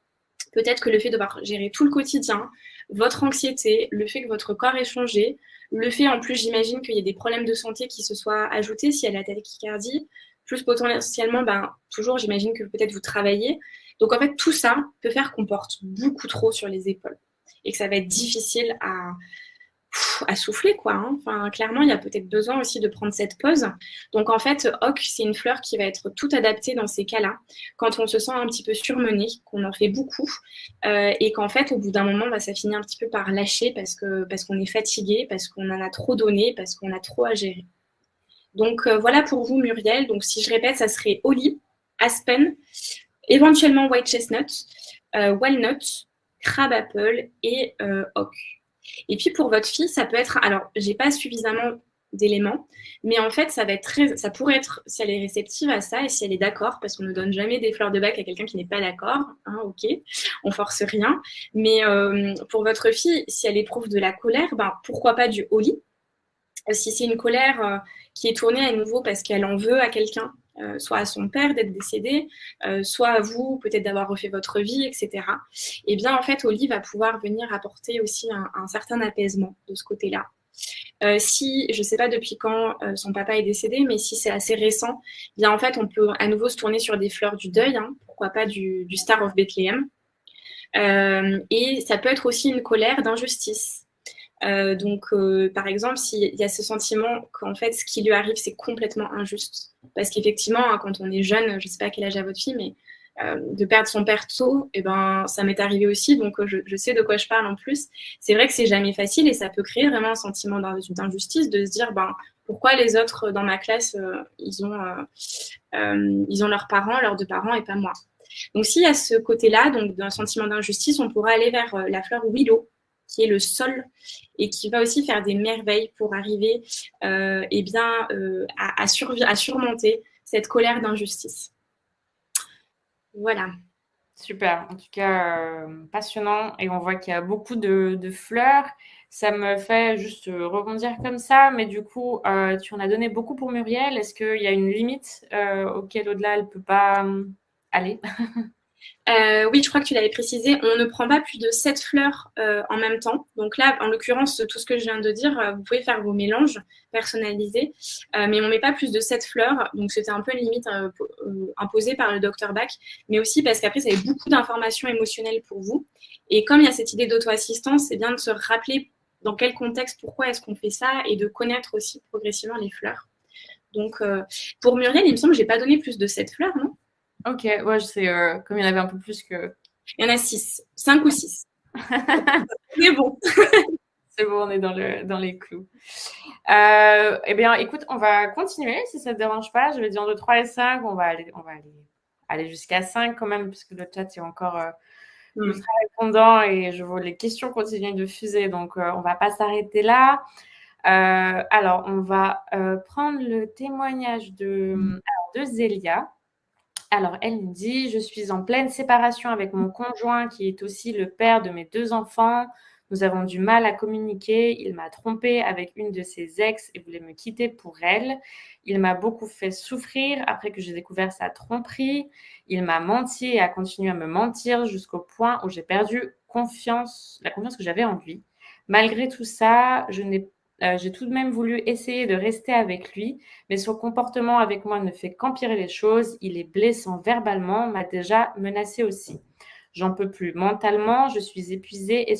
Peut-être que le fait de devoir gérer tout le quotidien, votre anxiété, le fait que votre corps ait changé, le fait en plus, j'imagine qu'il y ait des problèmes de santé qui se soient ajoutés si elle a la tachycardie, plus potentiellement, toujours, j'imagine que peut-être vous travaillez. Donc en fait, tout ça peut faire qu'on porte beaucoup trop sur les épaules et que ça va être difficile à souffler, quoi. Hein. Enfin, clairement, il y a peut-être besoin aussi de prendre cette pause. Donc en fait, hoc, c'est une fleur qui va être tout adaptée dans ces cas-là, quand on se sent un petit peu surmené, qu'on en fait beaucoup, et qu'en fait, au bout d'un moment, ça finit un petit peu par lâcher parce qu'on est fatigué, parce qu'on en a trop donné, parce qu'on a trop à gérer. Donc voilà pour vous, Muriel. Donc si je répète, ça serait Oli, Aspen, éventuellement White Chestnut, Walnut, Crab Apple et Oak. Et puis pour votre fille, ça peut être... Alors, j'ai pas suffisamment d'éléments, mais en fait, ça pourrait être, si elle est réceptive à ça et si elle est d'accord, parce qu'on ne donne jamais des fleurs de bac à quelqu'un qui n'est pas d'accord, hein, ok, on force rien. Mais pour votre fille, si elle éprouve de la colère, pourquoi pas du Oli. Si c'est une colère qui est tournée à nouveau parce qu'elle en veut à quelqu'un, soit à son père d'être décédé, soit à vous peut-être d'avoir refait votre vie, etc. Et bien en fait, Oli va pouvoir venir apporter aussi un certain apaisement de ce côté-là. Si, je ne sais pas depuis quand son papa est décédé, mais si c'est assez récent, bien en fait, on peut à nouveau se tourner sur des fleurs du deuil, hein, pourquoi pas du Star of Bethlehem. Et ça peut être aussi une colère d'injustice. Par exemple, s'il y a ce sentiment qu'en fait, ce qui lui arrive, c'est complètement injuste. Parce qu'effectivement, hein, quand on est jeune, je ne sais pas quel âge a votre fille, mais de perdre son père tôt, ça m'est arrivé aussi, donc je sais de quoi je parle en plus. C'est vrai que c'est jamais facile et ça peut créer vraiment un sentiment d'injustice, de se dire, pourquoi les autres dans ma classe, ils ont leurs parents, leurs deux parents et pas moi. Donc s'il y a ce côté-là, donc d'un sentiment d'injustice, on pourra aller vers la fleur Willow, qui est le sol et qui va aussi faire des merveilles pour arriver à surmonter cette colère d'injustice. Voilà. Super, en tout cas passionnant, et on voit qu'il y a beaucoup de fleurs. Ça me fait juste rebondir comme ça, mais du coup, tu en as donné beaucoup pour Muriel. Est-ce qu'il y a une limite auquel au-delà elle ne peut pas aller? Oui, je crois que tu l'avais précisé, on ne prend pas plus de 7 fleurs en même temps. Donc là, en l'occurrence, tout ce que je viens de dire, vous pouvez faire vos mélanges personnalisés, mais on ne met pas plus de 7 fleurs. Donc c'était un peu une limite imposée par le Dr Bach, mais aussi parce qu'après, ça avait beaucoup d'informations émotionnelles pour vous. Et comme il y a cette idée d'auto-assistance, c'est bien de se rappeler dans quel contexte, pourquoi est-ce qu'on fait ça, et de connaître aussi progressivement les fleurs. Donc pour Muriel, il me semble que je n'ai pas donné plus de 7 fleurs, non? Ok, ouais, je sais, comme il y en avait un peu plus que... Il y en a 6, 5 ou 6. C'est bon. C'est bon, on est dans les clous. Eh bien, écoute, on va continuer, si ça ne te dérange pas. Je vais dire de 3 et 5, on va aller jusqu'à 5 quand même, puisque le chat est encore ultra répondant et je vois les questions continuent de fuser, donc on ne va pas s'arrêter là. Alors, on va prendre le témoignage de Zélia. Alors, elle me dit « Je suis en pleine séparation avec mon conjoint qui est aussi le père de mes 2 enfants. Nous avons du mal à communiquer. Il m'a trompée avec une de ses ex et voulait me quitter pour elle. Il m'a beaucoup fait souffrir après que j'ai découvert sa tromperie. Il m'a menti et a continué à me mentir jusqu'au point où j'ai perdu la confiance que j'avais en lui. Malgré tout ça, j'ai tout de même voulu essayer de rester avec lui, mais son comportement avec moi ne fait qu'empirer les choses. Il est blessant verbalement, m'a déjà menacé aussi. J'en peux plus. Mentalement, je suis épuisée et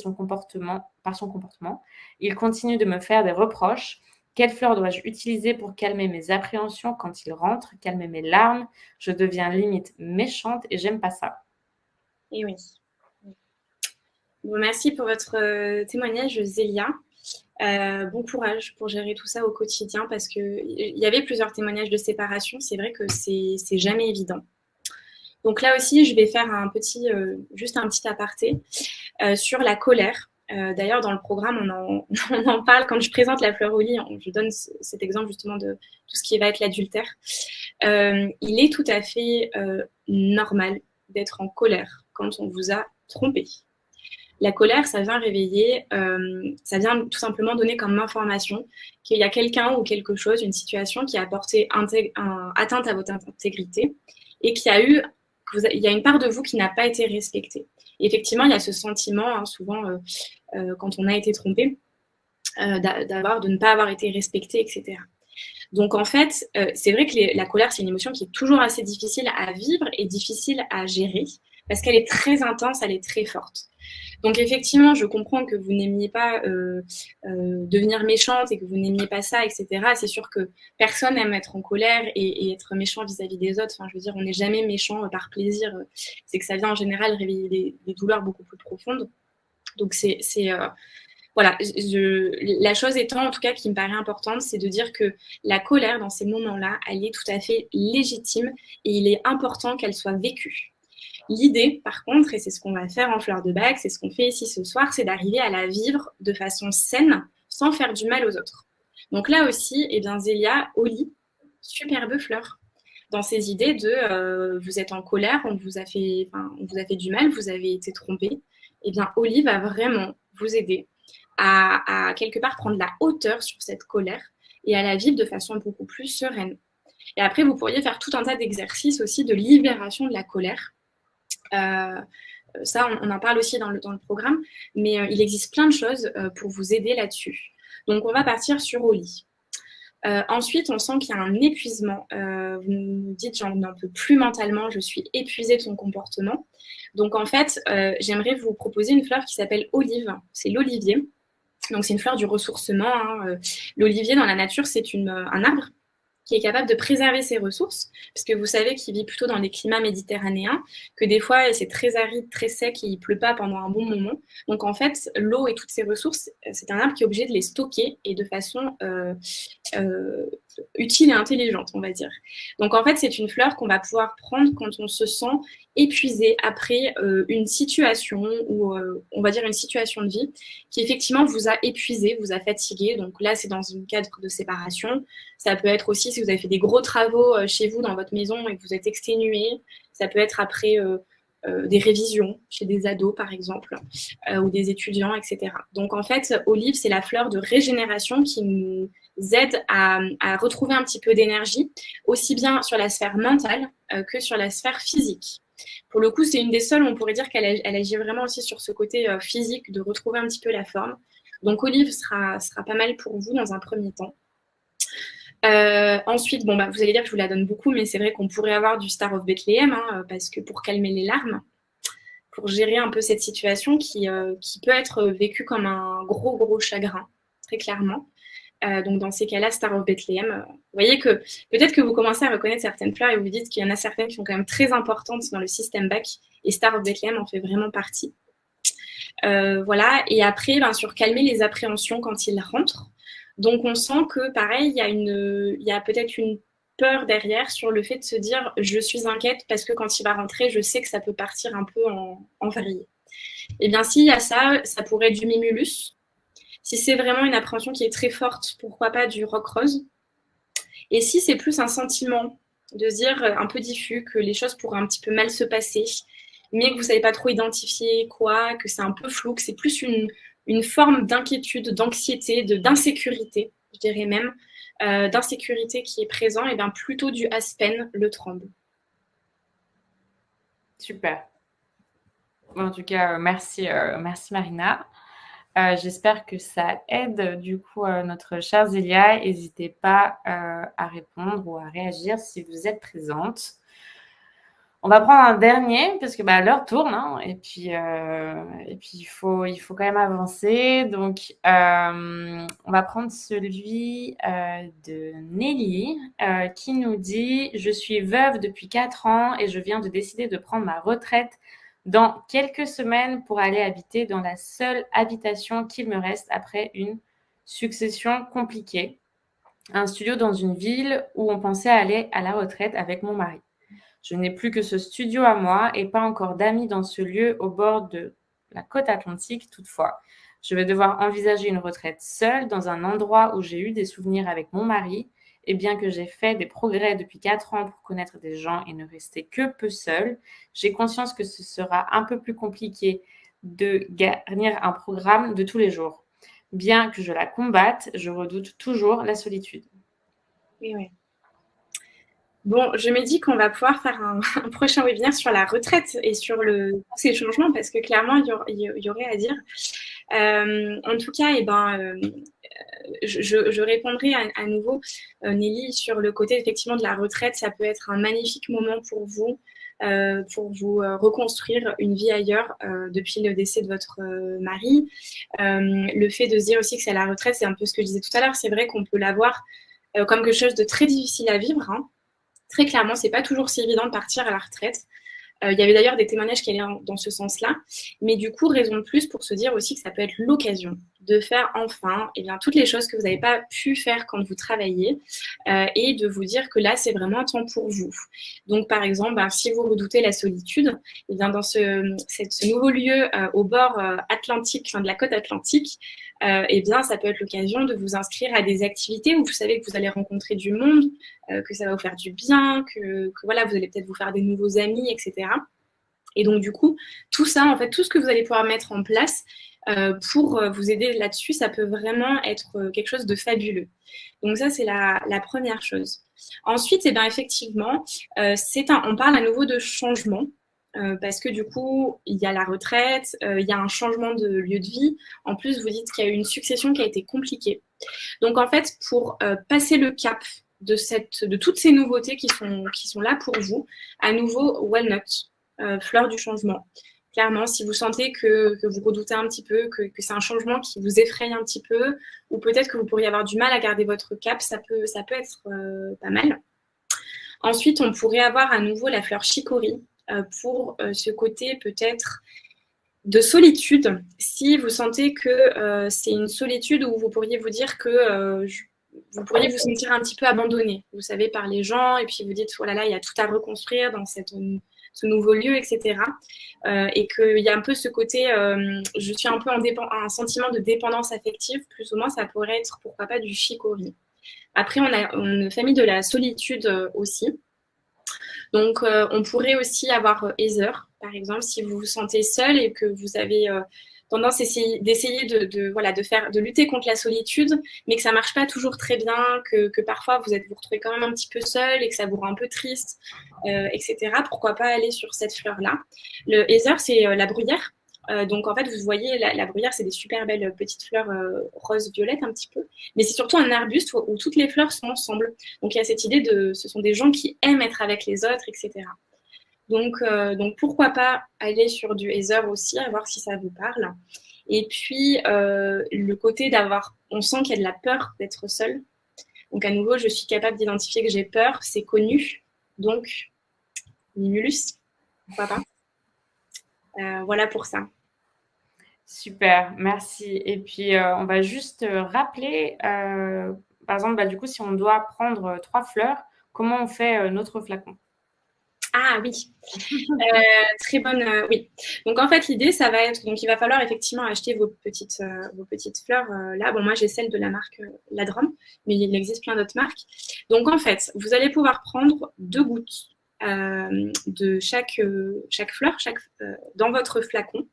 par son comportement. Il continue de me faire des reproches. Quelle fleur dois-je utiliser pour calmer mes appréhensions quand il rentre, calmer mes larmes? Je deviens limite méchante et j'aime pas ça. Et oui. Bon, merci pour votre témoignage, Zélia. Bon courage pour gérer tout ça au quotidien parce qu'il y avait plusieurs témoignages de séparation. C'est vrai que c'est jamais évident. Donc là aussi, je vais faire juste un petit aparté sur la colère. D'ailleurs, dans le programme, on en parle quand je présente la fleur au lit. Je donne cet exemple justement de tout ce qui va être l'adultère. Il est tout à fait normal d'être en colère quand on vous a trompé. La colère, ça vient réveiller, ça vient tout simplement donner comme information qu'il y a quelqu'un ou quelque chose, une situation qui a porté atteinte à votre intégrité et il y a une part de vous qui n'a pas été respectée. Et effectivement, il y a ce sentiment, souvent, quand on a été trompé, de ne pas avoir été respecté, etc. Donc, en fait, c'est vrai que la colère, c'est une émotion qui est toujours assez difficile à vivre et difficile à gérer parce qu'elle est très intense, elle est très forte. Donc, effectivement, je comprends que vous n'aimiez pas devenir méchante et que vous n'aimiez pas ça, etc. C'est sûr que personne n'aime être en colère et être méchant vis-à-vis des autres. Enfin, je veux dire, on n'est jamais méchant par plaisir. C'est que ça vient en général réveiller des douleurs beaucoup plus profondes. Donc, voilà, la chose étant, en tout cas, qui me paraît importante, c'est de dire que la colère, dans ces moments-là, elle est tout à fait légitime et il est important qu'elle soit vécue. L'idée, par contre, et c'est ce qu'on va faire en Fleur de Bac, c'est ce qu'on fait ici ce soir, c'est d'arriver à la vivre de façon saine, sans faire du mal aux autres. Donc là aussi, Zélia, au lit, superbe fleur. Dans ces idées de vous êtes en colère, on vous a fait du mal, vous avez été trompé, Oli va vraiment vous aider à quelque part prendre la hauteur sur cette colère et à la vivre de façon beaucoup plus sereine. Et après, vous pourriez faire tout un tas d'exercices aussi de libération de la colère. Ça, on en parle aussi dans le programme, mais il existe plein de choses pour vous aider là-dessus. Donc, on va partir sur Oli. Ensuite, on sent qu'il y a un épuisement. Vous nous dites, j'en peux plus mentalement, je suis épuisée de son comportement. Donc, en fait, j'aimerais vous proposer une fleur qui s'appelle Olive. C'est l'olivier. Donc, c'est une fleur du ressourcement. L'olivier, dans la nature, c'est un arbre qui est capable de préserver ses ressources, parce que vous savez qu'il vit plutôt dans les climats méditerranéens, que des fois c'est très aride, très sec et il pleut pas pendant un bon moment. Donc en fait, l'eau et toutes ces ressources, c'est un arbre qui est obligé de les stocker et de façon utile et intelligente, on va dire. Donc en fait, c'est une fleur qu'on va pouvoir prendre quand on se sent épuisé après une situation ou on va dire une situation de vie qui effectivement vous a épuisé, vous a fatigué. Donc là, c'est dans un cadre de séparation. Ça peut être aussi si vous avez fait des gros travaux chez vous dans votre maison et que vous êtes exténué. Ça peut être après des révisions chez des ados, par exemple, ou des étudiants, etc. Donc, en fait, Olive, c'est la fleur de régénération qui nous aide à retrouver un petit peu d'énergie, aussi bien sur la sphère mentale que sur la sphère physique. Pour le coup, c'est une des seules, on pourrait dire qu'elle agit vraiment aussi sur ce côté physique, de retrouver un petit peu la forme. Donc, Olive sera pas mal pour vous dans un premier temps. Ensuite, bon, bah, vous allez dire que je vous la donne beaucoup, mais c'est vrai qu'on pourrait avoir du Star of Bethlehem, hein, parce que pour calmer les larmes, pour gérer un peu cette situation qui peut être vécue comme un gros chagrin, très clairement. Donc dans ces cas-là, Star of Bethlehem, vous voyez que peut-être que vous commencez à reconnaître certaines fleurs et vous vous dites qu'il y en a certaines qui sont quand même très importantes dans le système Bach, et Star of Bethlehem en fait vraiment partie. Voilà, et après, sur calmer les appréhensions quand il rentre. Donc on sent que pareil, il y a peut-être une peur derrière sur le fait de se dire je suis inquiète parce que quand il va rentrer, je sais que ça peut partir un peu en vrille. Et bien s'il y a ça, ça pourrait être du mimulus. Si c'est vraiment une appréhension qui est très forte, pourquoi pas du roc rose. Et si c'est plus un sentiment de se dire un peu diffus, que les choses pourraient un petit peu mal se passer, mais que vous ne savez pas trop identifier quoi, que c'est un peu flou, que c'est plus une forme d'inquiétude, d'anxiété, d'insécurité, je dirais même, d'insécurité qui est présent, et bien plutôt du aspen, le tremble. Super. En tout cas, merci Marina. J'espère que ça aide du coup notre chère Zélia. N'hésitez pas à répondre ou à réagir si vous êtes présente. On va prendre un dernier parce que l'heure tourne, hein, et puis il faut quand même avancer. Donc on va prendre celui de Nelly qui nous dit: je suis veuve depuis 4 ans et je viens de décider de prendre ma retraite dans quelques semaines pour aller habiter dans la seule habitation qu'il me reste après une succession compliquée. Un studio dans une ville où on pensait aller à la retraite avec mon mari. Je n'ai plus que ce studio à moi et pas encore d'amis dans ce lieu au bord de la côte atlantique. Toutefois, je vais devoir envisager une retraite seule dans un endroit où j'ai eu des souvenirs avec mon mari. Et bien que j'ai fait des progrès depuis 4 ans pour connaître des gens et ne rester que peu seule, j'ai conscience que ce sera un peu plus compliqué de garnir un programme de tous les jours. Bien que je la combatte, je redoute toujours la solitude. Oui. Bon, je me dis qu'on va pouvoir faire un prochain webinaire sur la retraite et sur tous ces changements, parce que clairement, il y aurait à dire. En tout cas, je répondrai à nouveau, Nelly, sur le côté effectivement de la retraite. Ça peut être un magnifique moment pour vous reconstruire une vie ailleurs depuis le décès de votre mari. Le fait de se dire aussi que c'est la retraite, c'est un peu ce que je disais tout à l'heure. C'est vrai qu'on peut l'avoir comme quelque chose de très difficile à vivre, hein. Très clairement, c'est pas toujours si évident de partir à la retraite. Il y avait d'ailleurs des témoignages qui allaient dans ce sens-là. Mais du coup, raison de plus pour se dire aussi que ça peut être l'occasion de faire enfin toutes les choses que vous n'avez pas pu faire quand vous travaillez et de vous dire que là, c'est vraiment un temps pour vous. Donc, par exemple, si vous redoutez la solitude, dans ce nouveau lieu au bord atlantique, de la côte atlantique, ça peut être l'occasion de vous inscrire à des activités où vous savez que vous allez rencontrer du monde, que ça va vous faire du bien, que voilà, vous allez peut-être vous faire des nouveaux amis, etc. Et donc, du coup, tout ça, en fait, tout ce que vous allez pouvoir mettre en place pour vous aider là-dessus, ça peut vraiment être quelque chose de fabuleux. Donc ça, c'est la première chose. Ensuite, effectivement, on parle à nouveau de changement. Parce que du coup, il y a la retraite, il y a un changement de lieu de vie. En plus, vous dites qu'il y a eu une succession qui a été compliquée. Donc, en fait, pour passer le cap de toutes ces nouveautés qui sont là pour vous, à nouveau, walnut, fleur du changement. Clairement, si vous sentez que vous redoutez un petit peu, que c'est un changement qui vous effraie un petit peu, ou peut-être que vous pourriez avoir du mal à garder votre cap, ça peut être pas mal. Ensuite, on pourrait avoir à nouveau la fleur chicory pour ce côté peut-être de solitude. Si vous sentez que c'est une solitude où vous pourriez vous dire que vous pourriez vous sentir un petit peu abandonné, vous savez, par les gens, et puis vous dites, oh là là, il y a tout à reconstruire dans ce nouveau lieu, etc. Et qu'il y a un peu ce côté, je suis un peu un sentiment de dépendance affective, plus ou moins, ça pourrait être, pourquoi pas, du chicory. Après, on a une famille de la solitude aussi. Donc, on pourrait aussi avoir Heather, par exemple, si vous vous sentez seul et que vous avez tendance d'essayer de lutter contre la solitude, mais que ça marche pas toujours très bien, que parfois vous retrouvez quand même un petit peu seul et que ça vous rend un peu triste, etc. Pourquoi pas aller sur cette fleur-là. Le Heather, c'est la bruyère. Donc en fait, vous voyez, la bruyère, c'est des super belles petites fleurs rose-violette un petit peu. Mais c'est surtout un arbuste où toutes les fleurs sont ensemble. Donc il y a cette idée ce sont des gens qui aiment être avec les autres, etc. Donc pourquoi pas aller sur du Heather aussi, à voir si ça vous parle. Et puis le côté on sent qu'il y a de la peur d'être seul. Donc à nouveau, je suis capable d'identifier que j'ai peur, c'est connu. Donc, Mimulus, pourquoi pas. Voilà pour ça. Super, merci. Et puis, on va juste rappeler, par exemple, du coup, si on doit prendre 3 fleurs, comment on fait notre flacon? Ah oui, très bonne, oui. Donc en fait, l'idée, ça va être, donc il va falloir effectivement acheter vos petites fleurs là. Bon, moi j'ai celle de la marque Ladrom, mais il existe plein d'autres marques. Donc en fait, vous allez pouvoir prendre 2 gouttes de chaque fleur dans votre flacon.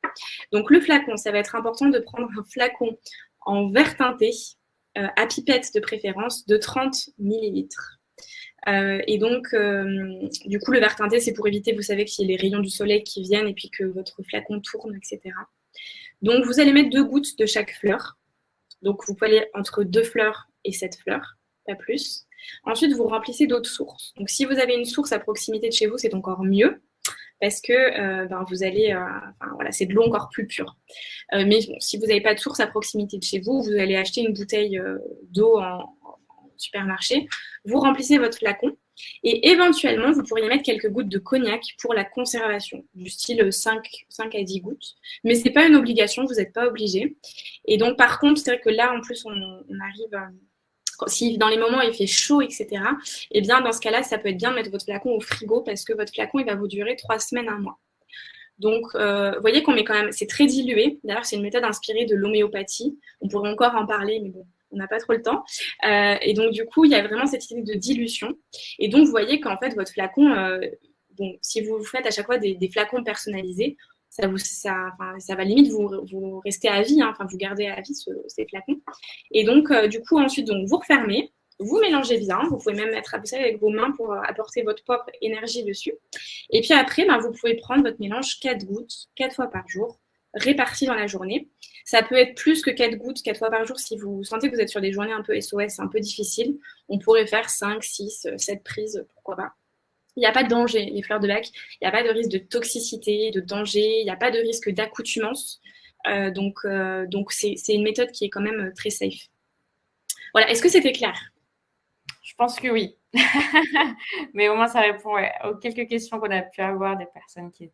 Donc le flacon, ça va être important de prendre un flacon en verre teinté, à pipette de préférence, de 30 millilitres. Et donc, du coup, le verre teinté, c'est pour éviter, vous savez, qu'il y ait les rayons du soleil qui viennent et puis que votre flacon tourne, etc. Donc, vous allez mettre 2 gouttes de chaque fleur. Donc, vous pouvez aller entre 2 fleurs et 7 fleurs, pas plus. Ensuite, vous remplissez d'autres sources. Donc, si vous avez une source à proximité de chez vous, c'est encore mieux parce que vous allez, c'est de l'eau encore plus pure. Mais bon, si vous n'avez pas de source à proximité de chez vous, vous allez acheter une bouteille d'eau en supermarché, vous remplissez votre flacon et éventuellement, vous pourriez mettre quelques gouttes de cognac pour la conservation, du style 5 à 10 gouttes. Mais ce n'est pas une obligation, vous n'êtes pas obligé. Et donc, par contre, c'est vrai que là, en plus, on arrive si dans les moments il fait chaud, etc., eh bien, dans ce cas-là, ça peut être bien de mettre votre flacon au frigo parce que votre flacon, il va vous durer 3 semaines, 1 mois. Donc, vous voyez qu'on met quand même, c'est très dilué. D'ailleurs, c'est une méthode inspirée de l'homéopathie. On pourrait encore en parler, mais bon, on n'a pas trop le temps. Et donc, du coup, il y a vraiment cette idée de dilution. Et donc, vous voyez qu'en fait, votre flacon, bon, si vous faites à chaque fois des flacons personnalisés, ça va limite vous rester à vie, hein, enfin, vous gardez à vie ces flacons. Et donc, du coup, ensuite, donc, vous refermez. Vous mélangez bien, vous pouvez même mettre, vous savez, avec vos mains pour apporter votre propre énergie dessus. Et puis après, vous pouvez prendre votre mélange 4 gouttes, 4 fois par jour, réparties dans la journée. Ça peut être plus que 4 gouttes, 4 fois par jour si vous sentez que vous êtes sur des journées un peu SOS, un peu difficiles. On pourrait faire 5, 6, 7 prises, pourquoi pas. Il n'y a pas de danger, les fleurs de bac. Il n'y a pas de risque de toxicité, de danger. Il n'y a pas de risque d'accoutumance. Donc c'est une méthode qui est quand même très safe. Voilà, est-ce que c'était clair ? Je pense que oui. Mais au moins, ça répond aux quelques questions qu'on a pu avoir des personnes qui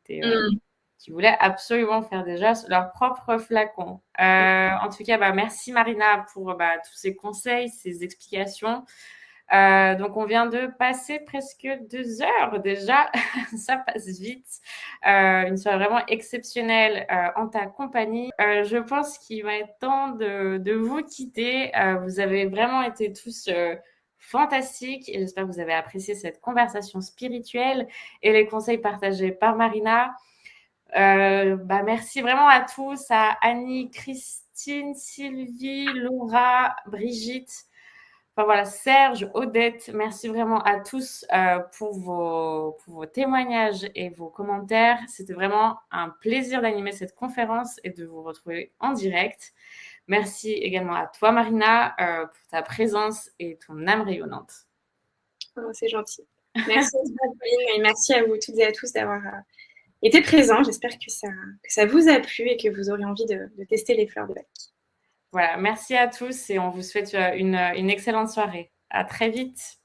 voulaient absolument faire déjà leur propre flacon. En tout cas, merci Marina pour tous ces conseils, ces explications. Donc, on vient de passer presque 2 heures déjà. Ça passe vite. Une soirée vraiment exceptionnelle en ta compagnie. Je pense qu'il va être temps de vous quitter. Vous avez vraiment été tous fantastiques et j'espère que vous avez apprécié cette conversation spirituelle et les conseils partagés par Marina. Merci vraiment à tous, à Annie, Christine, Sylvie, Laura, Brigitte. Enfin voilà, Serge, Odette, merci vraiment à tous pour vos témoignages et vos commentaires. C'était vraiment un plaisir d'animer cette conférence et de vous retrouver en direct. Merci également à toi, Marina, pour ta présence et ton âme rayonnante. Oh, c'est gentil. Merci à toi, Pauline, et merci à vous toutes et à tous d'avoir été présents. J'espère que ça vous a plu et que vous aurez envie de tester les fleurs de bac. Voilà, merci à tous et on vous souhaite une excellente soirée. À très vite.